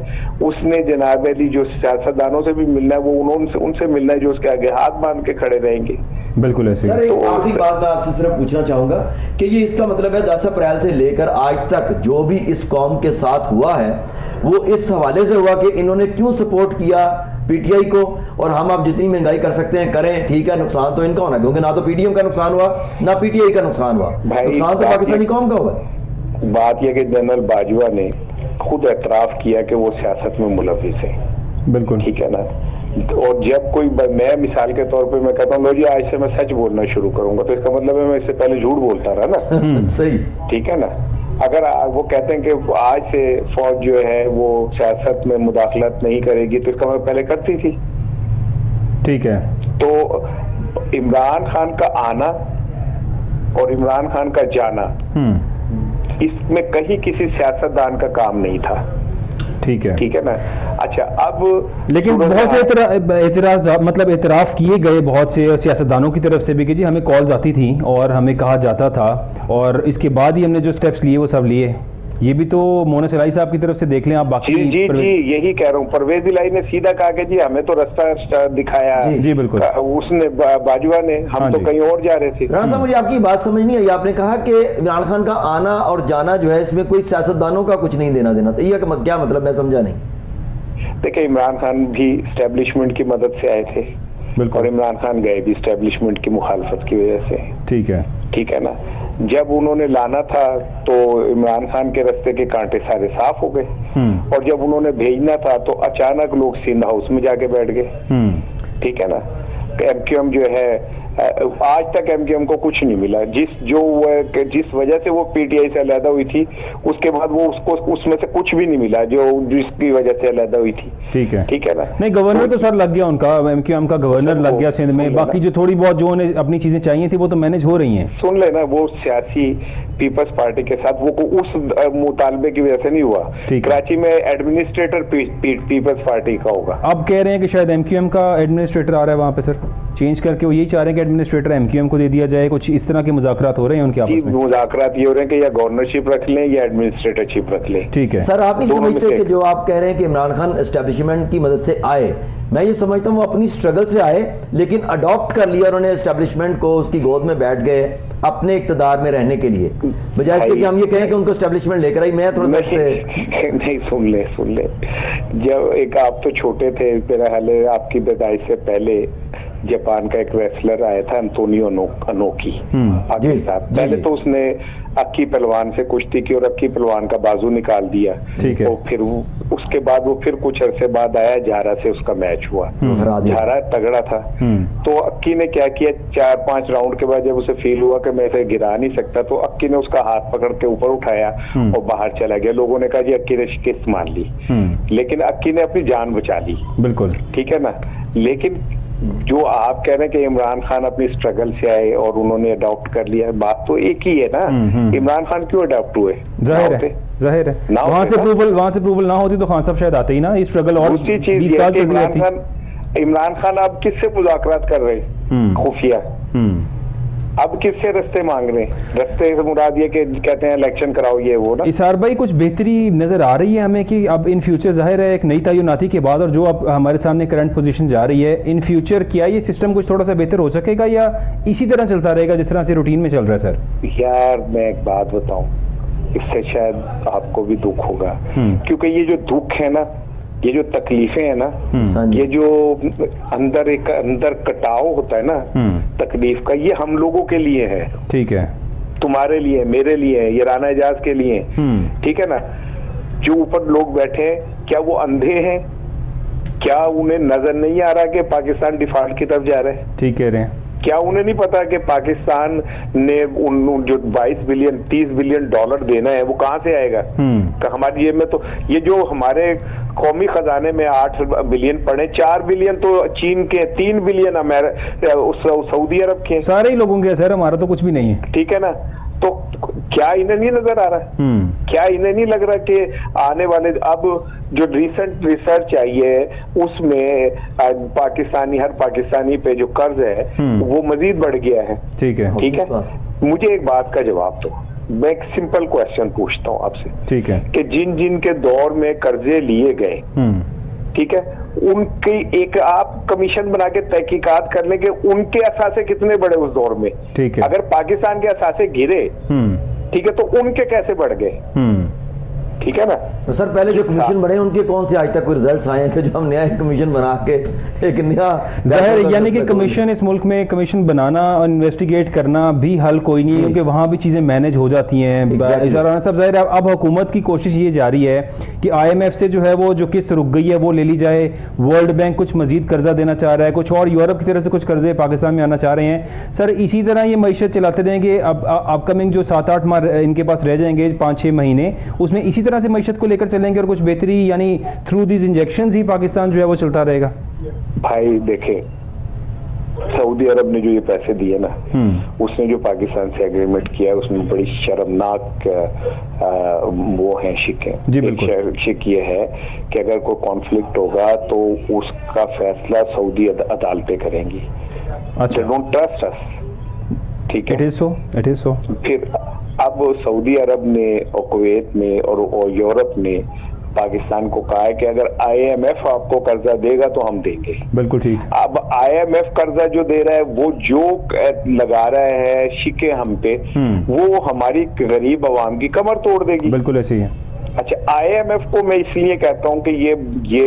उसने जनाब अली जो सियासतदानों से भी मिलना है, वो उनसे मिलना है जो उसके आगे हाथ बांध के खड़े रहेंगे। बिल्कुल ऐसे। सर, एक आखिरी बात मैं आपसे सिर्फ पूछना चाहूंगा कि ये इसका मतलब है 10 अप्रैल से लेकर आज तक जो भी इस कौम के साथ हुआ है वो इस हवाले से हुआ कि इन्होंने क्यों सपोर्ट किया पीटीआई को, और हम अब जितनी महंगाई कर सकते हैं करें, ठीक है, नुकसान तो इनका होना, क्योंकि ना तो पीडीएम का नुकसान हुआ ना पीटीआई का नुकसान हुआ, नुकसान तो पाकिस्तानी कौम का हुआ। बात यह कि जनरल बाजवा ने खुद एतराफ किया कि वो सियासत में मुलविस है। बिल्कुल ठीक है ना। और जब कोई, मैं मिसाल के तौर पे मैं कहता हूँ लो जी आज से मैं सच बोलना शुरू करूंगा, तो इसका मतलब है मैं इससे पहले झूठ बोलता रहा ना। सही, ठीक है ना। अगर वो कहते हैं कि आज से फौज जो है वो सियासत में मुदाखलत नहीं करेगी, तो इसका मतलब पहले करती थी। ठीक है। तो इमरान खान का आना और इमरान खान का जाना, इसमें कहीं किसी सियासतदान का काम नहीं था। ठीक है, ठीक है ना। अच्छा, अब लेकिन बहुत से एतराज मतलब एतराफ किए गए बहुत से सियासतदानों की तरफ से भी कि जी हमें कॉल्स आती थी और हमें कहा जाता था, और इसके बाद ही हमने जो स्टेप्स लिए वो सब लिए। ये भी तो मोना सलाई साहब की तरफ से देख लें आप। बाकी जी यही कह रहा हूँ, परवेज इलाही ने सीधा कहा कि जी हमें तो रास्ता दिखाया। जी बिल्कुल, उसने बाजवा ने, हम तो कहीं और जा रहे थे। राना साहब, मुझे आपकी बात समझ नहीं आई। आपने कहा कि इमरान खान का आना और जाना जो है इसमें कोई सियासतदानों का कुछ नहीं देना देना, तो ये क्या मतलब? मैं समझा नहीं। देखिए, इमरान खान भी इस्टेब्लिशमेंट की मदद से आए थे और इमरान खान गए भी इस्टेब्लिशमेंट की मुखालफत की वजह से। ठीक है ना। जब उन्होंने लाना था तो इमरान खान के रास्ते के कांटे सारे साफ हो गए, और जब उन्होंने भेजना था तो अचानक लोग सिंध हाउस में जाके बैठ गए। ठीक है ना। एमक्यूएम जो है आज तक एमक्यूएम को कुछ नहीं मिला। जिस वजह से वो पीटीआई से अलहदा हुई थी, उसके बाद वो उसको उसमें से कुछ भी नहीं मिला जो जिसकी वजह से अलहदा हुई थी। ठीक है ना। नहीं, गवर्नर तो सर लग गया उनका, एमक्यूएम का गवर्नर लग गया सिंध में, बाकी जो थोड़ी बहुत जो उन्हें अपनी चीजें चाहिए थी वो तो मैनेज हो रही हैं। सुन लेना, वो सियासी पीपल्स पार्टी के साथ वो उस मुतालबे की वजह से नहीं हुआ। कराची में एडमिनिस्ट्रेटर पीपल्स पार्टी का होगा। अब कह रहे हैं कि शायद एमक्यूएम का एडमिनिस्ट्रेटर आ रहा है वहाँ पे सर, चेंज करके वो यही चाह रहे हैं कि एडमिनिस्ट्रेटर एमक्यूएम को दे दिया जाए। कुछ इस तरह के मुज़ाकरात हो रहे हैं उनके आपस में। मुज़ाकरात ये हो रहे हैं कि या गवर्नरशिप रख लें या एडमिनिस्ट्रेटरशिप रख लें। ठीक है सर, आप नहीं समझते कि जो आप कह रहे हैं कि इमरान खान एस्टेब्लिशमेंट की मदद से आए, मैं ये समझता हूँ वो अपनी स्ट्रगल से आए, लेकिन अडॉप्ट कर लिया उन्होंने एस्टेब्लिशमेंट को, उसकी गोद में बैठ गए अपने इक्तदार में रहने के लिए, बजाय इसके कि हम ये कहें कि उनको एस्टेब्लिशमेंट लेकर आई। मैं थोड़ा सा नहीं, सुन ले, जब एक आप तो छोटे थे, मेरा हाल है आपकी पैदाइश से पहले जापान का एक रेसलर आया था एंटोनियो अनोकी पाकिस्तान। पहले तो उसने अक्की पहलवान से कुश्ती की और अक्की पहलवान का बाजू निकाल दिया। ठीक है। तो फिर उसके बाद वो फिर कुछ अरसे बाद आया, झारा से उसका मैच हुआ, झारा तगड़ा था। तो अक्की ने क्या किया, 4-5 राउंड के बाद जब उसे फील हुआ कि मैं इसे गिरा नहीं सकता, तो अक्की ने उसका हाथ पकड़ के ऊपर उठाया और बाहर चला गया। लोगों ने कहा जी अक्की ने शिकस्त मान ली, लेकिन अक्की ने अपनी जान बचा ली। बिल्कुल ठीक है ना। लेकिन जो आप कह रहे हैं कि इमरान खान अपनी स्ट्रगल से आए और उन्होंने अडॉप्ट कर लिया, बात तो एक ही है ना। इमरान खान क्यों अडॉप्ट हुए? जाहिर है वहां से अप्रूवल ना होती तो खान साहब शायद आते ही ना। ये स्ट्रगल और दूसरी चीज इमरान खान अब किससे मुज़ाकरात कर रहे हैं? खुफिया। अब किससे रस्ते मांग रहे हैं? रस्ते से मुराद ये कि कहते हैं इलेक्शन कराओ, ये वो ना। इसार भाई, कुछ बेहतरी नजर आ रही है हमें कि अब इन फ्यूचर, जाहिर है एक नई तयनाती के बाद और जो अब हमारे सामने करंट पोजीशन जा रही है, इन फ्यूचर क्या ये सिस्टम कुछ थोड़ा सा बेहतर हो सकेगा या इसी तरह चलता रहेगा जिस तरह से रूटीन में चल रहा है? सर यार मैं एक बात बताऊं, इससे शायद आपको भी दुख होगा, क्योंकि ये जो दुख है ना, ये जो तकलीफें है ना, ये जो अंदर कटाव होता है ना तकलीफ का, ये हम लोगों के लिए है। ठीक है। तुम्हारे लिए, मेरे लिए, ये राना एजाज के लिए। ठीक है ना। जो ऊपर लोग बैठे हैं, क्या वो अंधे हैं? क्या उन्हें नजर नहीं आ रहा कि पाकिस्तान डिफॉल्ट की तरफ जा रहा है? ठीक कह रहे हैं। क्या उन्हें नहीं पता कि पाकिस्तान ने जो 22 बिलियन 30 बिलियन डॉलर देना है वो कहां से आएगा? हमारी जेब में तो ये जो हमारे कौमी खजाने में 8 बिलियन पड़े, 4 बिलियन तो चीन के, 3 बिलियन सऊदी अरब के, सारे ही लोगों के। सर हमारा तो कुछ भी नहीं है। ठीक है ना। तो क्या इन्हें नहीं नजर आ रहा? क्या इन्हें नहीं लग रहा कि आने वाले, अब जो रिसेंट रिसर्च आई है उसमें हर पाकिस्तानी पे जो कर्ज है वो मजीद बढ़ गया है। ठीक है। मुझे एक बात का जवाब दो, मैं एक सिंपल क्वेश्चन पूछता हूँ आपसे। ठीक है। कि जिन के दौर में कर्जे लिए गए, ठीक है, उनकी एक आप कमीशन बना के तहकीकात कर लें कि उनके असासे कितने बढ़े उस दौर में। ठीक है। अगर पाकिस्तान के असासे गिरे, ठीक है, तो उनके कैसे बढ़ गए? ठीक है ना। तो सर पहले जो कमीशन बने उनके कौन से आज तक कोई रिजल्ट्स आए हैं कि जो हम नया कमीशन बना के एक नया, जाहिर यानी कि कमीशन, इस मुल्क में कमीशन बनाना और इन्वेस्टिगेट करना भी हल कोई नहीं है, क्योंकि वहाँ भी चीज़ें मैनेज हो जाती हैं। सब जाहिर अब हुकूमत की कोशिश ये जारी है कि IMF से जो है वो जो किस्त रुक गई है वो ले ली जाए। वर्ल्ड बैंक कुछ मजीद कर्जा देना चाह रहा है, कुछ और यूरोप की तरफ से कुछ कर्जे पाकिस्तान में आना चाह रहे हैं। सर इसी तरह ये मईशत चलाते रहेंगे। अब अपकमिंग जो 7-8 माह इनके पास रह जाएंगे, 5-6 महीने, उसमें इसी तरह से मईशत को लेकर चलेंगे और कुछ बेहतरी यानी थ्रू दीज इंजेक्शंस ही पाकिस्तान जो है वो चलता रहेगा? भाई देखें, सऊदी अरब ने जो ये पैसे दिए ना, उसने जो पाकिस्तान से एग्रीमेंट किया है उसमें बड़ी शर्मनाक वो है शिक है। एक शिक ये है कि अगर कोई कॉन्फ्लिक्ट होगा तो उसका फैसला सऊदी अदालतें करेंगी। अच्छा, डोंट ट्रस्ट अस। ठीक है, इट इज सो। फिर अब सऊदी अरब ने और कुवैत ने और यूरोप ने पाकिस्तान को कहा है कि अगर IMF आपको कर्जा देगा तो हम देंगे। बिल्कुल ठीक। अब IMF कर्जा जो दे रहा है, वो जो लगा रहा है शिके हम पे, वो हमारी गरीब आवाम की कमर तोड़ देगी। बिल्कुल ऐसे ही है। अच्छा, IMF को मैं इसलिए कहता हूं कि ये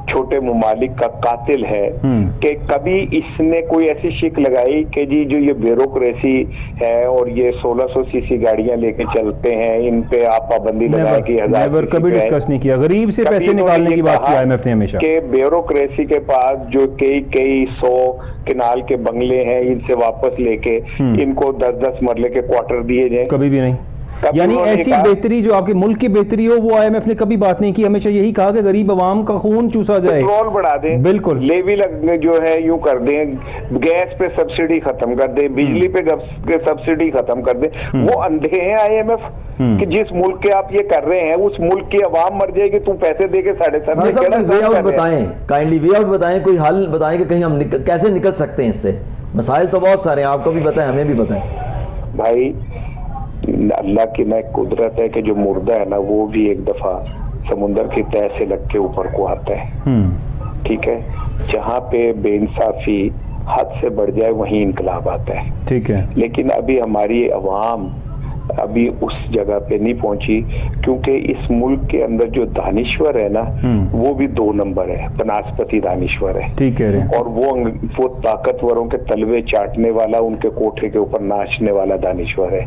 छोटे मुमालिक का कातिल है कि कभी इसने कोई ऐसी शिक लगाई कि जी जो ये ब्यूरोक्रेसी है और ये 1600 सीसी गाड़ियां लेके चलते हैं, इन पे आप पाबंदी लगाए कि हजार कभी डिस्कस नहीं किया। गरीब से पैसे निकालने की बात की IMF ने हमेशा कि ब्यूरोक्रेसी के पास जो कई 100 किनाल के बंगले हैं, इनसे वापस लेके इनको 10-10 मरले के क्वार्टर दिए जाए, कभी भी नहीं। यानी ऐसी बेहतरी जो आपके मुल्क की बेहतरी हो, वो IMF ने कभी बात नहीं की, हमेशा यही कहा कि गरीब आवाम का खून चूसा जाए, पेट्रोल बढ़ा दें, बिल्कुल लेवी लगने जो है यूं कर दें, गैस पे सब्सिडी खत्म कर दें, बिजली पे सब्सिडी खत्म कर दें। वो अंधे हैं IMF कि जिस मुल्क के आप ये कर रहे हैं उस मुल्क की आवाम मर जाएगी, तू पैसे दे के 7.5 वे आउट बताएं, काइंडली वे आउट बताएं, कोई हल बताएं कि कहीं हम कैसे निकल सकते हैं इससे। मसाइल तो बहुत सारे हैं, आपको भी पता है, हमें भी पता है भाई। अल्लाह की ना कुदरत है कि जो मुर्दा है ना वो भी एक दफा समुंदर की तह से लग के ऊपर को आता है, ठीक है। जहाँ पे बेइंसाफी हद से बढ़ जाए वहीं इनकलाब आता है, ठीक है। लेकिन अभी हमारी अवाम अभी उस जगह पे नहीं पहुंची, क्योंकि इस मुल्क के अंदर जो दानिश्वर है ना वो भी 2 नंबर है, बनास्पति दानिश्वर है, ठीक है। और वो ताकतवरों के तलवे चाटने वाला, उनके कोठे के ऊपर नाचने वाला दानिश्वर है।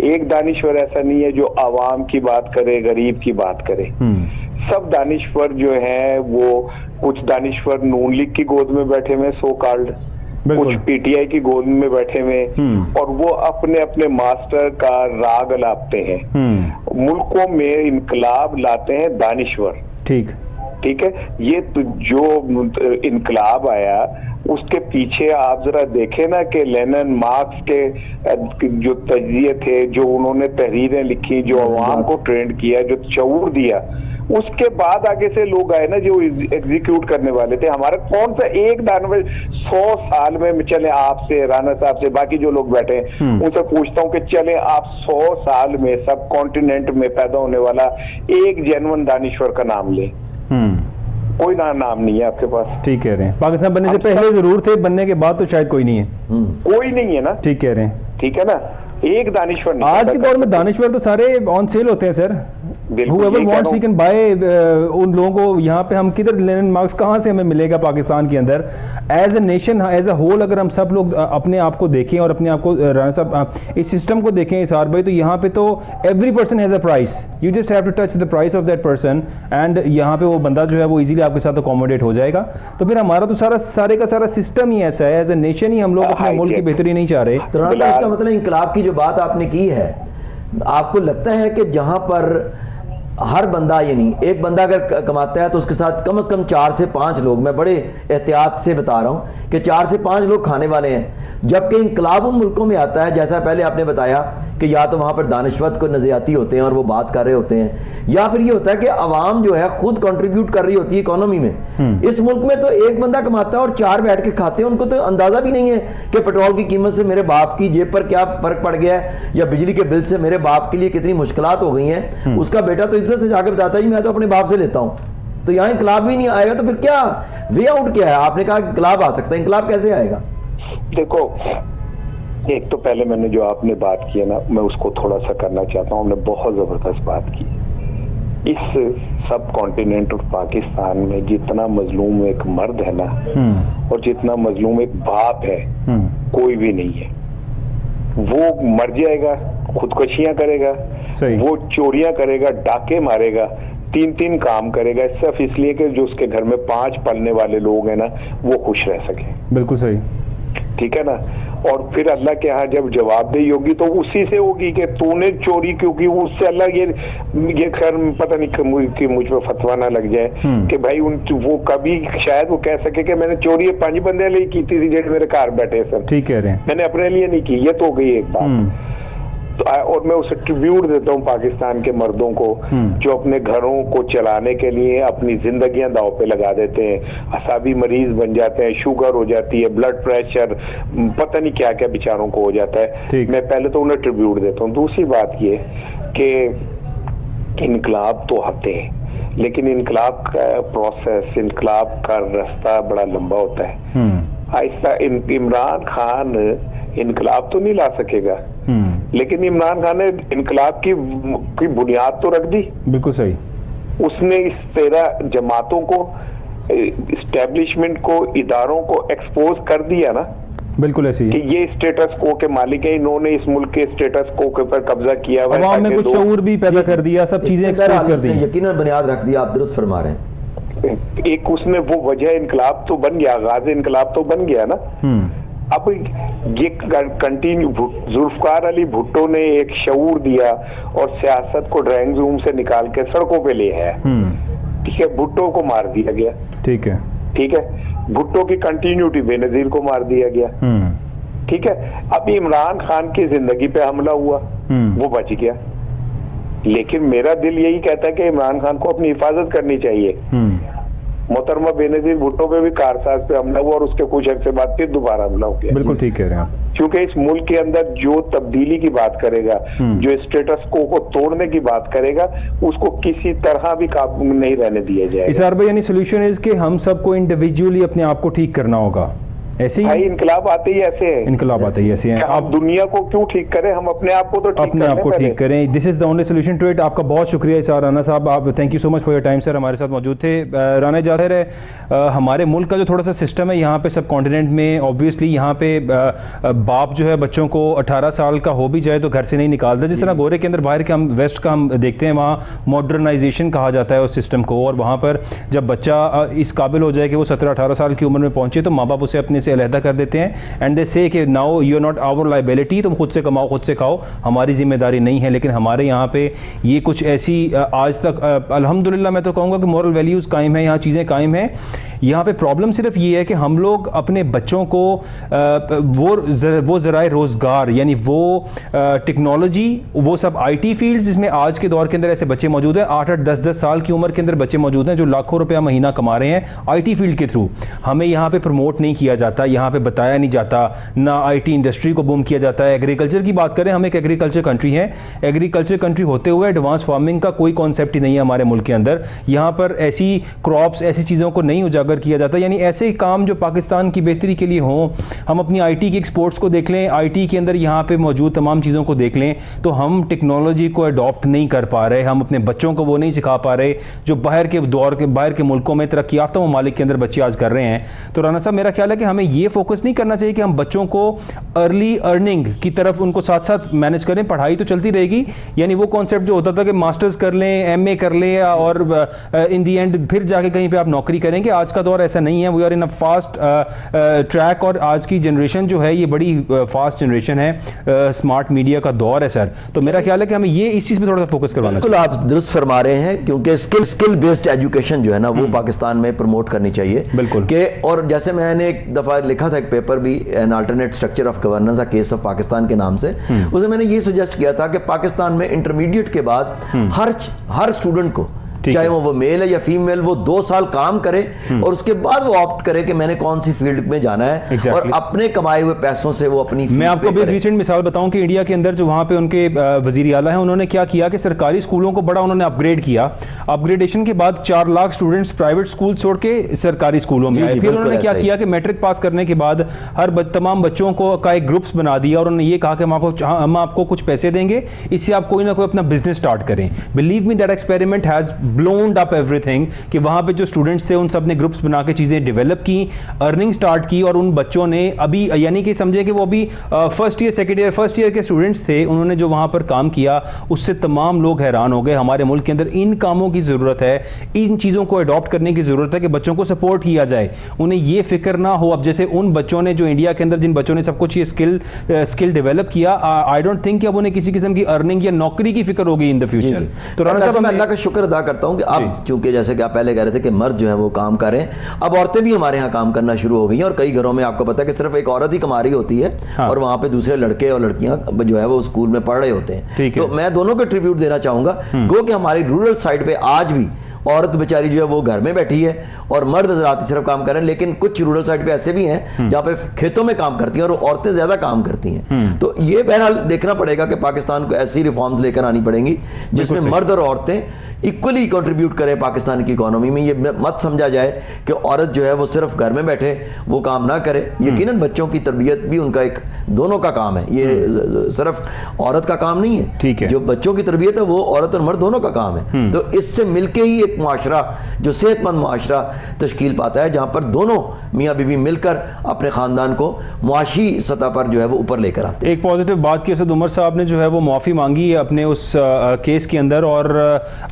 एक दानिश्वर ऐसा नहीं है जो आवाम की बात करे, गरीब की बात करे। सब दानिश्वर जो है वो, कुछ दानिश्वर नून लीग की गोद में बैठे हुए सो कॉल्ड, कुछ PTI की गोद में बैठे हुए, और वो अपने अपने मास्टर का राग लाते हैं। मुल्कों में इनकलाब लाते हैं दानिश्वर, ठीक है। ये तो जो इनकलाब आया उसके पीछे आप जरा देखें ना कि लेनिन मार्क्स के जो तजिए थे, जो उन्होंने तहरीरें लिखी, जो अवाम को ट्रेंड किया, जो शऊर दिया, उसके बाद आगे से लोग आए ना जो एग्जीक्यूट करने वाले थे। हमारा कौन सा एक दानव 100 साल में, चले आपसे, राना साहब से, बाकी जो लोग बैठे हैं उनसे पूछता हूँ कि चले आप 100 साल में सब कॉन्टिनेंट में पैदा होने वाला एक जेन्युइन दानिश्वर का नाम ले। कोई नाम नहीं है आपके पास, ठीक कह रहे हैं। पाकिस्तान बनने से पहले जरूर थे, बनने के बाद तो शायद कोई नहीं है, कोई नहीं है ना, ठीक कह रहे हैं, ठीक है ना। एक दानिश्वर नहीं। आज के दौर में दानिश्वर तो सारे ऑन सेल होते हैं sir, whoever wants he can buy। उन लोगों को यहाँ पे हम किधर लेनिन मार्क्स कहाँ से हमें मिलेगा पाकिस्तान के अंदर? As a nation, as a whole, अगर हम सब लोग अपने आप को देखें और अपने आप को राना साहब इस सिस्टम को देखें इसार भाई, तो यहाँ पे तो every person has a price, you just have to touch the price of that person, and यहाँ पे वो बंदा जो है वो इजीली आपके साथ अकोमोडेट हो जाएगा। तो फिर हमारा तो सारे का सारा सिस्टम ही ऐसा है, एज ए नेशन ही हम लोग अपने मुल्क की बेहतरी नहीं चाह रहे। तो इसका मतलब इंकलाब की जो बात आपने की है, आपको लगता है कि जहां पर हर बंदा, यानी एक बंदा अगर कमाता है तो उसके साथ कम से कम 4 से 5 लोग, मैं बड़े एहतियात से बता रहा हूं कि 4 से 5 लोग खाने वाले हैं। जबकि इंकलाब उन मुल्कों में आता है, जैसा पहले आपने बताया कि या तो वहां पर दानिश्वर को नज़रियाती होते हैं और वो बात कर रहे होते हैं, या फिर ये होता है कि अवाम जो है खुद कंट्रीब्यूट कर रही होती है इकोनॉमी में। इस मुल्क में तो एक बंदा कमाता है और 4 बैठ के खाते हैं, उनको तो अंदाजा भी नहीं है कि पेट्रोल की कीमत से मेरे बाप की जेब पर क्या फर्क पड़ गया है, या बिजली के बिल से मेरे बाप के लिए कितनी मुश्किलात हो गई हैं। उसका बेटा तो इज्जत से जाकर बताता है मैं तो अपने बाप से लेता हूँ। तो यहाँ इंकलाब भी नहीं आएगा, तो फिर क्या वे आउट क्या है? आपने कहा इंकलाब आ सकता है, इंकलाब कैसे आएगा? देखो, एक तो पहले मैंने जो आपने बात की है ना, मैं उसको थोड़ा सा करना चाहता हूँ। हमने बहुत जबरदस्त बात की। इस सब कॉन्टिनेंट और पाकिस्तान में जितना मजलूम एक मर्द है ना, और जितना मजलूम एक बाप है, कोई भी नहीं है। वो मर जाएगा, खुदकुशियां करेगा, वो चोरियां करेगा, डाके मारेगा, 3-3 काम करेगा, सिर्फ इसलिए कि जो उसके घर में 5 पलने वाले लोग हैं ना वो खुश रह सके। बिल्कुल सही, ठीक है ना। और फिर अल्लाह के यहाँ जब जवाबदेही होगी तो उसी से होगी कि तूने चोरी क्यों की। उससे अल्लाह ये खैर पता नहीं कि मुझ पर फतवा ना लग जाए कि भाई वो कभी शायद वो कह सके कि मैंने चोरी 5 बंदे लिए की थी जो मेरे घर बैठे सर, ठीक कह रहे हैं, मैंने अपने लिए नहीं की। ये तो हो गई एक बात। तो और मैं उसे ट्रिब्यूट देता हूँ पाकिस्तान के मर्दों को जो अपने घरों को चलाने के लिए अपनी जिंदगियां दांव पे लगा देते हैं, असाबी मरीज बन जाते हैं, शुगर हो जाती है, ब्लड प्रेशर, पता नहीं क्या क्या बेचारों को हो जाता है। मैं पहले तो उन्हें ट्रिब्यूट देता हूँ। दूसरी बात ये कि इनकलाब तो आते हैं, लेकिन इनकलाब का प्रोसेस, इनकलाब का रास्ता बड़ा लंबा होता है। आहिस्ता इमरान खान इनकलाब तो नहीं ला सकेगा, लेकिन इमरान खान ने इनकलाब की बुनियाद तो रख दी। बिल्कुल सही। उसने इस 13 जमातों को एस्टेब्लिशमेंट को, इदारों को एक्सपोज कर दिया ना, बिल्कुल ऐसी कि ये स्टेटस को के मालिक है, इन्होंने इस मुल्क के स्टेटस को के ऊपर कब्जा किया हुआ है, अवाम में कुछ शऊर भी पैदा कर दिया, सब चीजें एक्सपोज कर दी, यकीनन बुनियाद रख दिया। आप दुरुस्त फरमा रहे हैं। एक उसमें वो वजह इनकलाब तो बन गया, आगाज इनकलाब तो बन गया ना। अब ये कंटिन्यू जुल्फकार अली भुट्टो ने एक शऊर दिया और सियासत को ड्राइंग रूम से निकाल के सड़कों पे ले आया। ठीक है, भुट्टो को मार दिया गया। ठीक है, ठीक है, भुट्टो की कंटिन्यूटी बेनजीर को मार दिया गया। ठीक है, अब इमरान खान की जिंदगी पे हमला हुआ, वो बच गया, लेकिन मेरा दिल यही कहता है कि इमरान खान को अपनी हिफाजत करनी चाहिए। मोहतरमा बेनजीर भुट्टो पे भी कारसाज पे हमला हुआ और उसके कुछ अर्से बाद फिर दोबारा हमला हो गया। बिल्कुल ठीक कह रहे हैं आप, क्योंकि इस मुल्क के अंदर जो तब्दीली की बात करेगा, जो स्टेटस को तोड़ने की बात करेगा, उसको किसी तरह भी काबू नहीं रहने दिया जाएगा। इसार भाई, यानी सोल्यूशन इज कि हम सबको इंडिविजुअली अपने आप को ठीक करना होगा, ऐसे ही इनकलाब आते ही ऐसे हैं, इनकलाब आते ही ऐसे हैं। आप दुनिया को क्यों ठीक करें, हम अपने आप को तो ठीक अपने आप को ठीक करें। This is the only solution to it. आपका बहुत शुक्रिया इसार राना साहब, आप thank you so much for your time sir, हमारे साथ मौजूद थे। राना जाहिर है हमारे मुल्क का जो थोड़ा सा सिस्टम है यहाँ पे सब कॉन्टिनेंट में, ऑब्वियसली यहाँ पे बाप जो है बच्चों को 18 साल का हो भी जाए तो घर से नहीं निकालता, जिस तरह गोरे के अंदर बाहर के हम वेस्ट का हम देखते हैं, वहाँ मॉडर्नाइजेशन कहा जाता है उस सिस्टम को, और वहाँ पर जब बच्चा इस काबिल हो जाए कि वो 17-18 साल की उम्र में पहुँचे तो माँ बाप उसे अपने से अलहदा कर देते हैं एंड दे से कि now you are not our liability, तुम खुद से कमाओ खुद से खाओ, हमारी जिम्मेदारी नहीं है। लेकिन हमारे यहाँ पे ये कुछ ऐसी आज तक अल्हम्दुलिल्लाह मैं तो कहूँगा कि मॉरल वैल्यूज़ कायम है, यहाँ चीज़ें कायम हैं। यहाँ पे प्रॉब्लम सिर्फ ये है कि हम लोग अपने बच्चों को वो ज़राए रोज़गार, यानी वो टेक्नोलॉजी, वो सब IT फील्ड्स जिसमें आज के दौर के अंदर ऐसे बच्चे मौजूद हैं, 8-8, 10-10 साल की उम्र के अंदर बच्चे मौजूद हैं जो लाखों रुपया महीना कमा रहे हैं IT फील्ड के थ्रू। हमें यहाँ पे प्रमोट नहीं किया जाता, यहाँ पे बताया नहीं जाता, ना IT इंडस्ट्री को बूम किया जाता है। एग्रीकल्चर की बात करें, हम एक एग्रीकल्चर कंट्री हैं, एग्रीकल्चर कंट्री होते हुए एडवांस फार्मिंग का कोई कॉन्सेप्ट ही नहीं है हमारे मुल्क के अंदर। यहाँ पर ऐसी क्रॉप्स, ऐसी चीज़ों को नहीं उजागर किया जाता, यानी ऐसे काम जो पाकिस्तान की बेहतरी के लिए हों। हम अपनी IT की एक्सपोर्ट्स को देख लें, IT के अंदर यहाँ पे मौजूद तमाम चीज़ों को देख लें, तो हम टेक्नोलॉजी को अडॉप्ट नहीं कर पा रहे, हम अपने बच्चों को वो नहीं सिखा पा रहे जो बाहर के मुल्कों में तरक्की याफ्ता ममालिक के अंदर बच्चे आज कर रहे हैं। तो राना साहब, मेरा ख्याल है कि हमें ये फोकस नहीं करना चाहिए कि हम बच्चों को अर्ली अर्निंग की तरफ उनको साथ साथ मैनेज करें, पढ़ाई तो चलती रहेगी, यानी वो कॉन्सेप्ट जो होता था कि मास्टर्स कर लें, MA कर लें और इन दी एंड फिर जाके कहीं पे आप नौकरी करेंगे, आज का दौर ऐसा नहीं है। We are in a fast track, और आज की जनरेशन जो है ये बड़ी फास्ट जनरेशन है, स्मार्ट मीडिया का दौर है सर। तो मेरा ख्याल है कि हमें ये इस चीज़ पे थोड़ा सा फोकस करवाना चाहिए। बिल्कुल आप दुरुस्त फरमा रहे हैं, क्योंकि स्किल बेस्ड एजुकेशन जो है ना वो पाकिस्तान में प्रमोट करनी चाहिए। बिल्कुल के, और जैसे मैंने एक दफ़ा लिखा था एक पेपर भी, an alternate structure of governance a case of Pakistan के नाम से, उसमें मैंने ये सजेस्ट किया था कि पाकिस्तान में इंटरमीडिएट के बाद हर स्टूडेंट को, चाहे वो मेल है या फीमेल, वो 2 साल काम करे और उसके बाद वो ऑप्ट करे कि मैंने कौन सी फील्ड में जाना है, और अपने कमाए हुए पैसों से वो अपनी मैं आपको भी रिसेंट मिसाल बताऊं कि इंडिया के अंदर जो वहाँ पे उनके वजीर आला हैं, उन्होंने क्या किया कि सरकारी स्कूलों को बड़ा उन्होंने अपग्रेड किया। अपग्रेडेशन के बाद 4 लाख स्टूडेंट्स प्राइवेट स्कूल छोड़ के सरकारी स्कूलों में आए। फिर उन्होंने क्या किया कि मैट्रिक पास करने के बाद तमाम बच्चों को का एक ग्रुप्स बना दिया और उन्होंने ये कहा कि हम आपको कुछ पैसे देंगे, इससे आप कोई ना कोई अपना बिजनेस स्टार्ट करें। Believe me, that experiment has blown up everything, कि वहां पे जो स्टूडेंट्स थे उन सब ने ग्रुप्स बना के चीजें डेवलप की, अर्निंग स्टार्ट की, और उन बच्चों ने अभी, यानी कि समझे कि वो अभी first year second year first year के स्टूडेंट्स थे, उन्होंने जो वहां पर काम किया उससे तमाम लोग हैरान हो गए। हमारे मुल्क के अंदर इन कामों की जरूरत है, इन चीजों को अडॉप्ट करने की जरूरत है कि बच्चों को सपोर्ट किया जाए, उन्हें ये फिक्र ना हो। अब जैसे उन बच्चों ने जो इंडिया के अंदर, जिन बच्चों ने सब कुछ ये स्किल डेवलप किया, आई डोंट थिंक कि अब उन्हें किसी किस्म की अर्निंग या नौकरी की फिक्र होगी इन द फ्यूचर। तो राना साहब, मैं अल्लाह का शुक्र अदा करता हूं कि अब चूंकि जैसे कि आप पहले कह रहे थे कि मर्द जो है वो काम कर रहे हैं, अब औरतें भी हमारे यहाँ काम करना शुरू हो गई हैं, और कई घरों में आपको पता है कि सिर्फ एक औरत ही कमा रही होती है, और वहाँ पे दूसरे लड़के और लड़कियां जो है वो स्कूल में पढ़ रहे होते हैं। तो मैं दोनों को ट्रिब्यूट देना चाहूंगा, गो कि हमारी रूरल साइड पे आज भी औरत बेचारी जो है वो घर में बैठी है और मर्द रात सिर्फ काम कर रहे हैं, लेकिन कुछ रूरल साइड पे ऐसे भी हैं जहाँ पे खेतों में काम करती हैं और औरतें ज्यादा काम करती हैं। तो ये बहरहाल देखना पड़ेगा कि पाकिस्तान को ऐसी रिफॉर्म्स लेकर आनी पड़ेंगी जिसमें मर्द और औरतें इक्वली कंट्रीब्यूट करें पाकिस्तान की इकोनॉमी में। ये मत समझा जाए कि औरत जो है वो सिर्फ घर में बैठे वो काम ना करे। यकीनन बच्चों की तरबियत भी उनका एक दोनों का काम है, ये सिर्फ औरत का काम नहीं है। ठीक है, जो बच्चों की तरबियत है वो औरत और मर्द दोनों का काम है। तो इससे मिलके ही एक मुआशरा जो सेहतमंद मुआशरा तश्कील पाता है, जहाँ पर दोनों मियाँ बीवी मिलकर अपने ख़ानदान को मुआशी सतह पर जो है वो ऊपर लेकर आते हैं। एक पॉजिटिव बात की उसद उमर साहब ने जो है वो माफ़ी मांगी है अपने उस केस के अंदर, और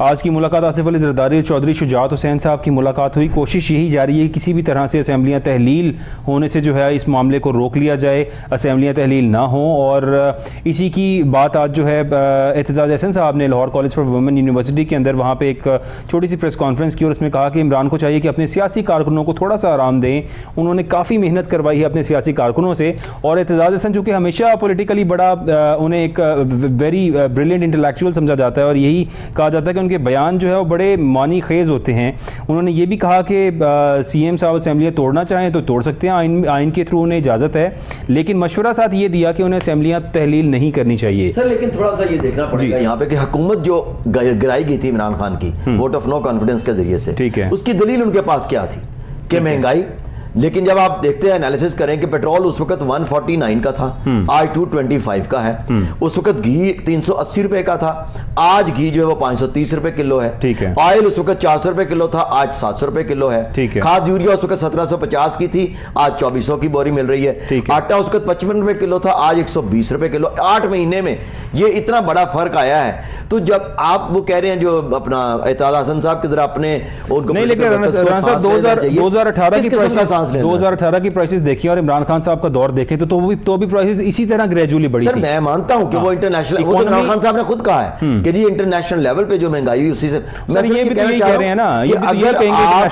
आज की मुलाकात आसिफ अली जरदारी और चौधरी शुजात हुसैन साहब की मुलाकात हुई। कोशिश यही जारी है कि किसी भी तरह से असम्बलियाँ तहलील होने से जो है इस मामले को रोक लिया जाए, असम्बलियाँ तहलील ना हों। और इसी की बात आज जो है एतजाज़ एहसन साहब ने Lahore college for women university के अंदर वहाँ पे एक छोटी सी प्रेस कॉन्फ्रेंस की और उसमें कहा कि इमरान को चाहिए कि अपने सियासी कारकुनों को थोड़ा सा आराम दें। उन्होंने काफ़ी मेहनत करवाई है अपने सियासी कारकुनों से, और एतजाज़ एहसन चूँकि हमेशा पॉलिटिकली बड़ा उन्हें एक वेरी ब्रिलियंट इंटेलेक्चुअल समझा जाता है और यही कहा जाता है कि उनके बयान जो है वो बड़े मानी खेज़ होते हैं। उन्होंने ये भी कहा कि CM साहब असम्बलियाँ तोड़ना चाहें तो तोड़ सकते हैं, आइन के थ्रू उन्हें इजाज़त है, लेकिन मशवरा साथ ये दिया कि उन्हें असम्बलियाँ तहलील नहीं करनी चाहिए। सर लेकिन थोड़ा सा ये देखना पड़ेगा यहाँ पे कि हुकूमत जो गिराई गई थी इमरान खान की वोट ऑफ नो कॉन्फिडेंस के जरिए से, ठीक है, उसकी दलील उनके पास क्या थी कि महंगाई। लेकिन जब आप देखते हैं एनालिसिस करें कि पेट्रोल उस वक्त 149 का था, आज 225 का है। उस वक्त घी 380 रुपए का था, आज घी जो है वो 530 रुपए किलो है। ठीक है। ऑयल उस वक्त 400 रुपए किलो था, आज 700 रुपए किलो है। ठीक है। खाद यूरिया उस वक्त 1750 की थी, आज 2400 की बोरी मिल रही है। आटा उस वक्त 55 रुपए किलो था, आज 120 रुपए किलो। 8 महीने में ये इतना बड़ा फर्क आया है। तो जब आप वो कह रहे हैं जो अपना एतजाज़ एहसन साहब की तरह अपने उनको नहीं, लेकिन 2018 की प्राइसेस देखिए और इमरान खान साहब का दौर देखें तो भी प्राइसेस इसी तरह ग्रेजुअली बढ़ी थी। मैं मानता हूं कि वो इंटरनेशनल, वो तो इमरान खान साहब ने खुद कहा है कि जी इंटरनेशनल लेवल पे जो महंगाई हुई उसी से। मैं ये भी कह रहे हैं ना कि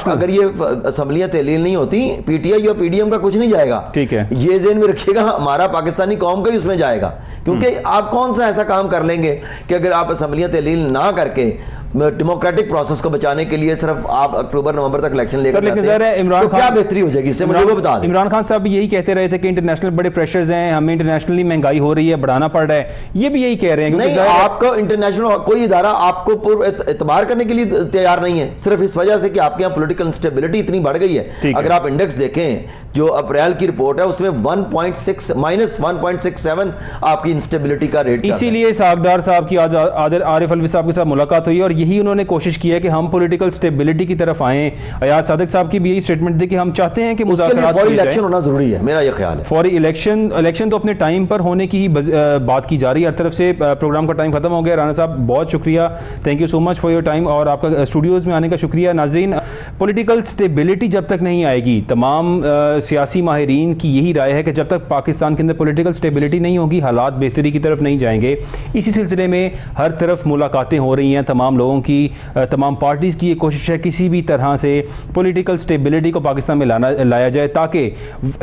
अगर ये असम्बलियां तहलील नहीं होती, PTI और PDM का कुछ नहीं जाएगा। ठीक है, ये ज़हन में रखिएगा, हमारा पाकिस्तानी कौम का ही उसमें जाएगा। क्योंकि आप कौन सा ऐसा काम कर लेंगे कि अगर आप असम्बलियां तहलील ना करके डेमोक्रेटिक प्रोसेस को बचाने के लिए सिर्फ आप अक्टूबर नवंबर तक इलेक्शन लेकर जाते हैं, इमरान तो क्या बेहतरी हो जाएगी इससे, मुझे वो बता दें। इमरान खान साहब भी यही कहते रहे थे कि इंटरनेशनल बड़े प्रेशर्स हैं, हमें इंटरनेशनली महंगाई हो रही है, बढ़ाना पड़ रहा है, ये भी यही कह रहे हैं। नहीं, आपको इंटरनेशनल कोई इदारा आपको एतबार करने के लिए तैयार नहीं है, सिर्फ इस वजह से कि आपके यहाँ पोलिटिकल इंस्टेबिलिटी इतनी बढ़ गई है। अगर आप इंडेक्स देखें जो अप्रैल की रिपोर्ट है उसमें -1.67 आपकी इंस्टेबिलिटी का रेट। इसीलिए सागदार साहब की आज आरिफ अलवी साहब के साथ मुलाकात हुई और यही उन्होंने कोशिश की है कि हम पॉलिटिकल स्टेबिलिटी की तरफ आएं। अयाज सादिक साहब की भी यही स्टेटमेंट दी कि हम चाहते हैं कि मुज़ाकरात फौरी इलेक्शन होना जरूरी है, मेरा ये ख्याल है। फौरी इलेक्शन तो अपने टाइम पर होने की ही बात की जा रही है। हर तरफ से प्रोग्राम का टाइम खत्म हो गया। राना साहब बहुत शुक्रिया, thank you so much for your time और आपका स्टूडियोज़ में आने का शुक्रिया। नाज़रीन, पॉलिटिकल स्टेबिलिटी जब तक नहीं आएगी, तमाम सियासी माहिरीन की यही राय है कि जब तक पाकिस्तान के अंदर पॉलिटिकल स्टेबिलिटी नहीं होगी, हालात बेहतरी की तरफ नहीं जाएंगे। इसी सिलसिले में हर तरफ मुलाकातें हो रही हैं, तमाम लोगों की, तमाम पार्टीज़ की ये कोशिश है किसी भी तरह से पॉलिटिकल स्टेबिलिटी को पाकिस्तान में लाया जाए ताकि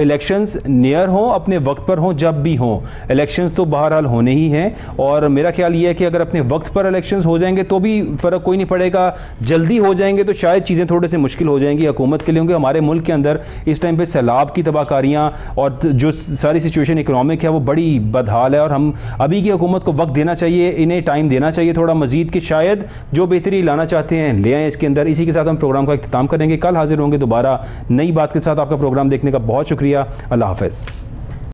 इलेक्शंस नियर हों, अपने वक्त पर हों, जब भी हों। इलेक्शंस तो बहरहाल होने ही हैं और मेरा ख्याल ये है कि अगर अपने वक्त पर इलेक्शंस हो जाएंगे तो भी फ़र्क कोई नहीं पड़ेगा। जल्दी हो जाएंगे तो शायद चीज़ें थोड़े से मुश्किल हो जाएंगी हुकूमत के लिए, क्योंकि हमारे मुल्क के अंदर इस टाइम पे सैलाब की तबाहकारियाँ और जो सारी सिचुएशन इकनॉमिक है वो बड़ी बदहाल है और हम अभी की हुकूमत को वक्त देना चाहिए, इन्हें टाइम देना चाहिए थोड़ा मज़ीद कि शायद जो बेहतरी लाना चाहते हैं ले आएँ इसके अंदर। इसी के साथ हम प्रोग्राम का इख्तिताम करेंगे। कल हाजिर होंगे दोबारा नई बात के साथ। आपका प्रोग्राम देखने का बहुत शुक्रिया। अल्लाह हाफ़िज़।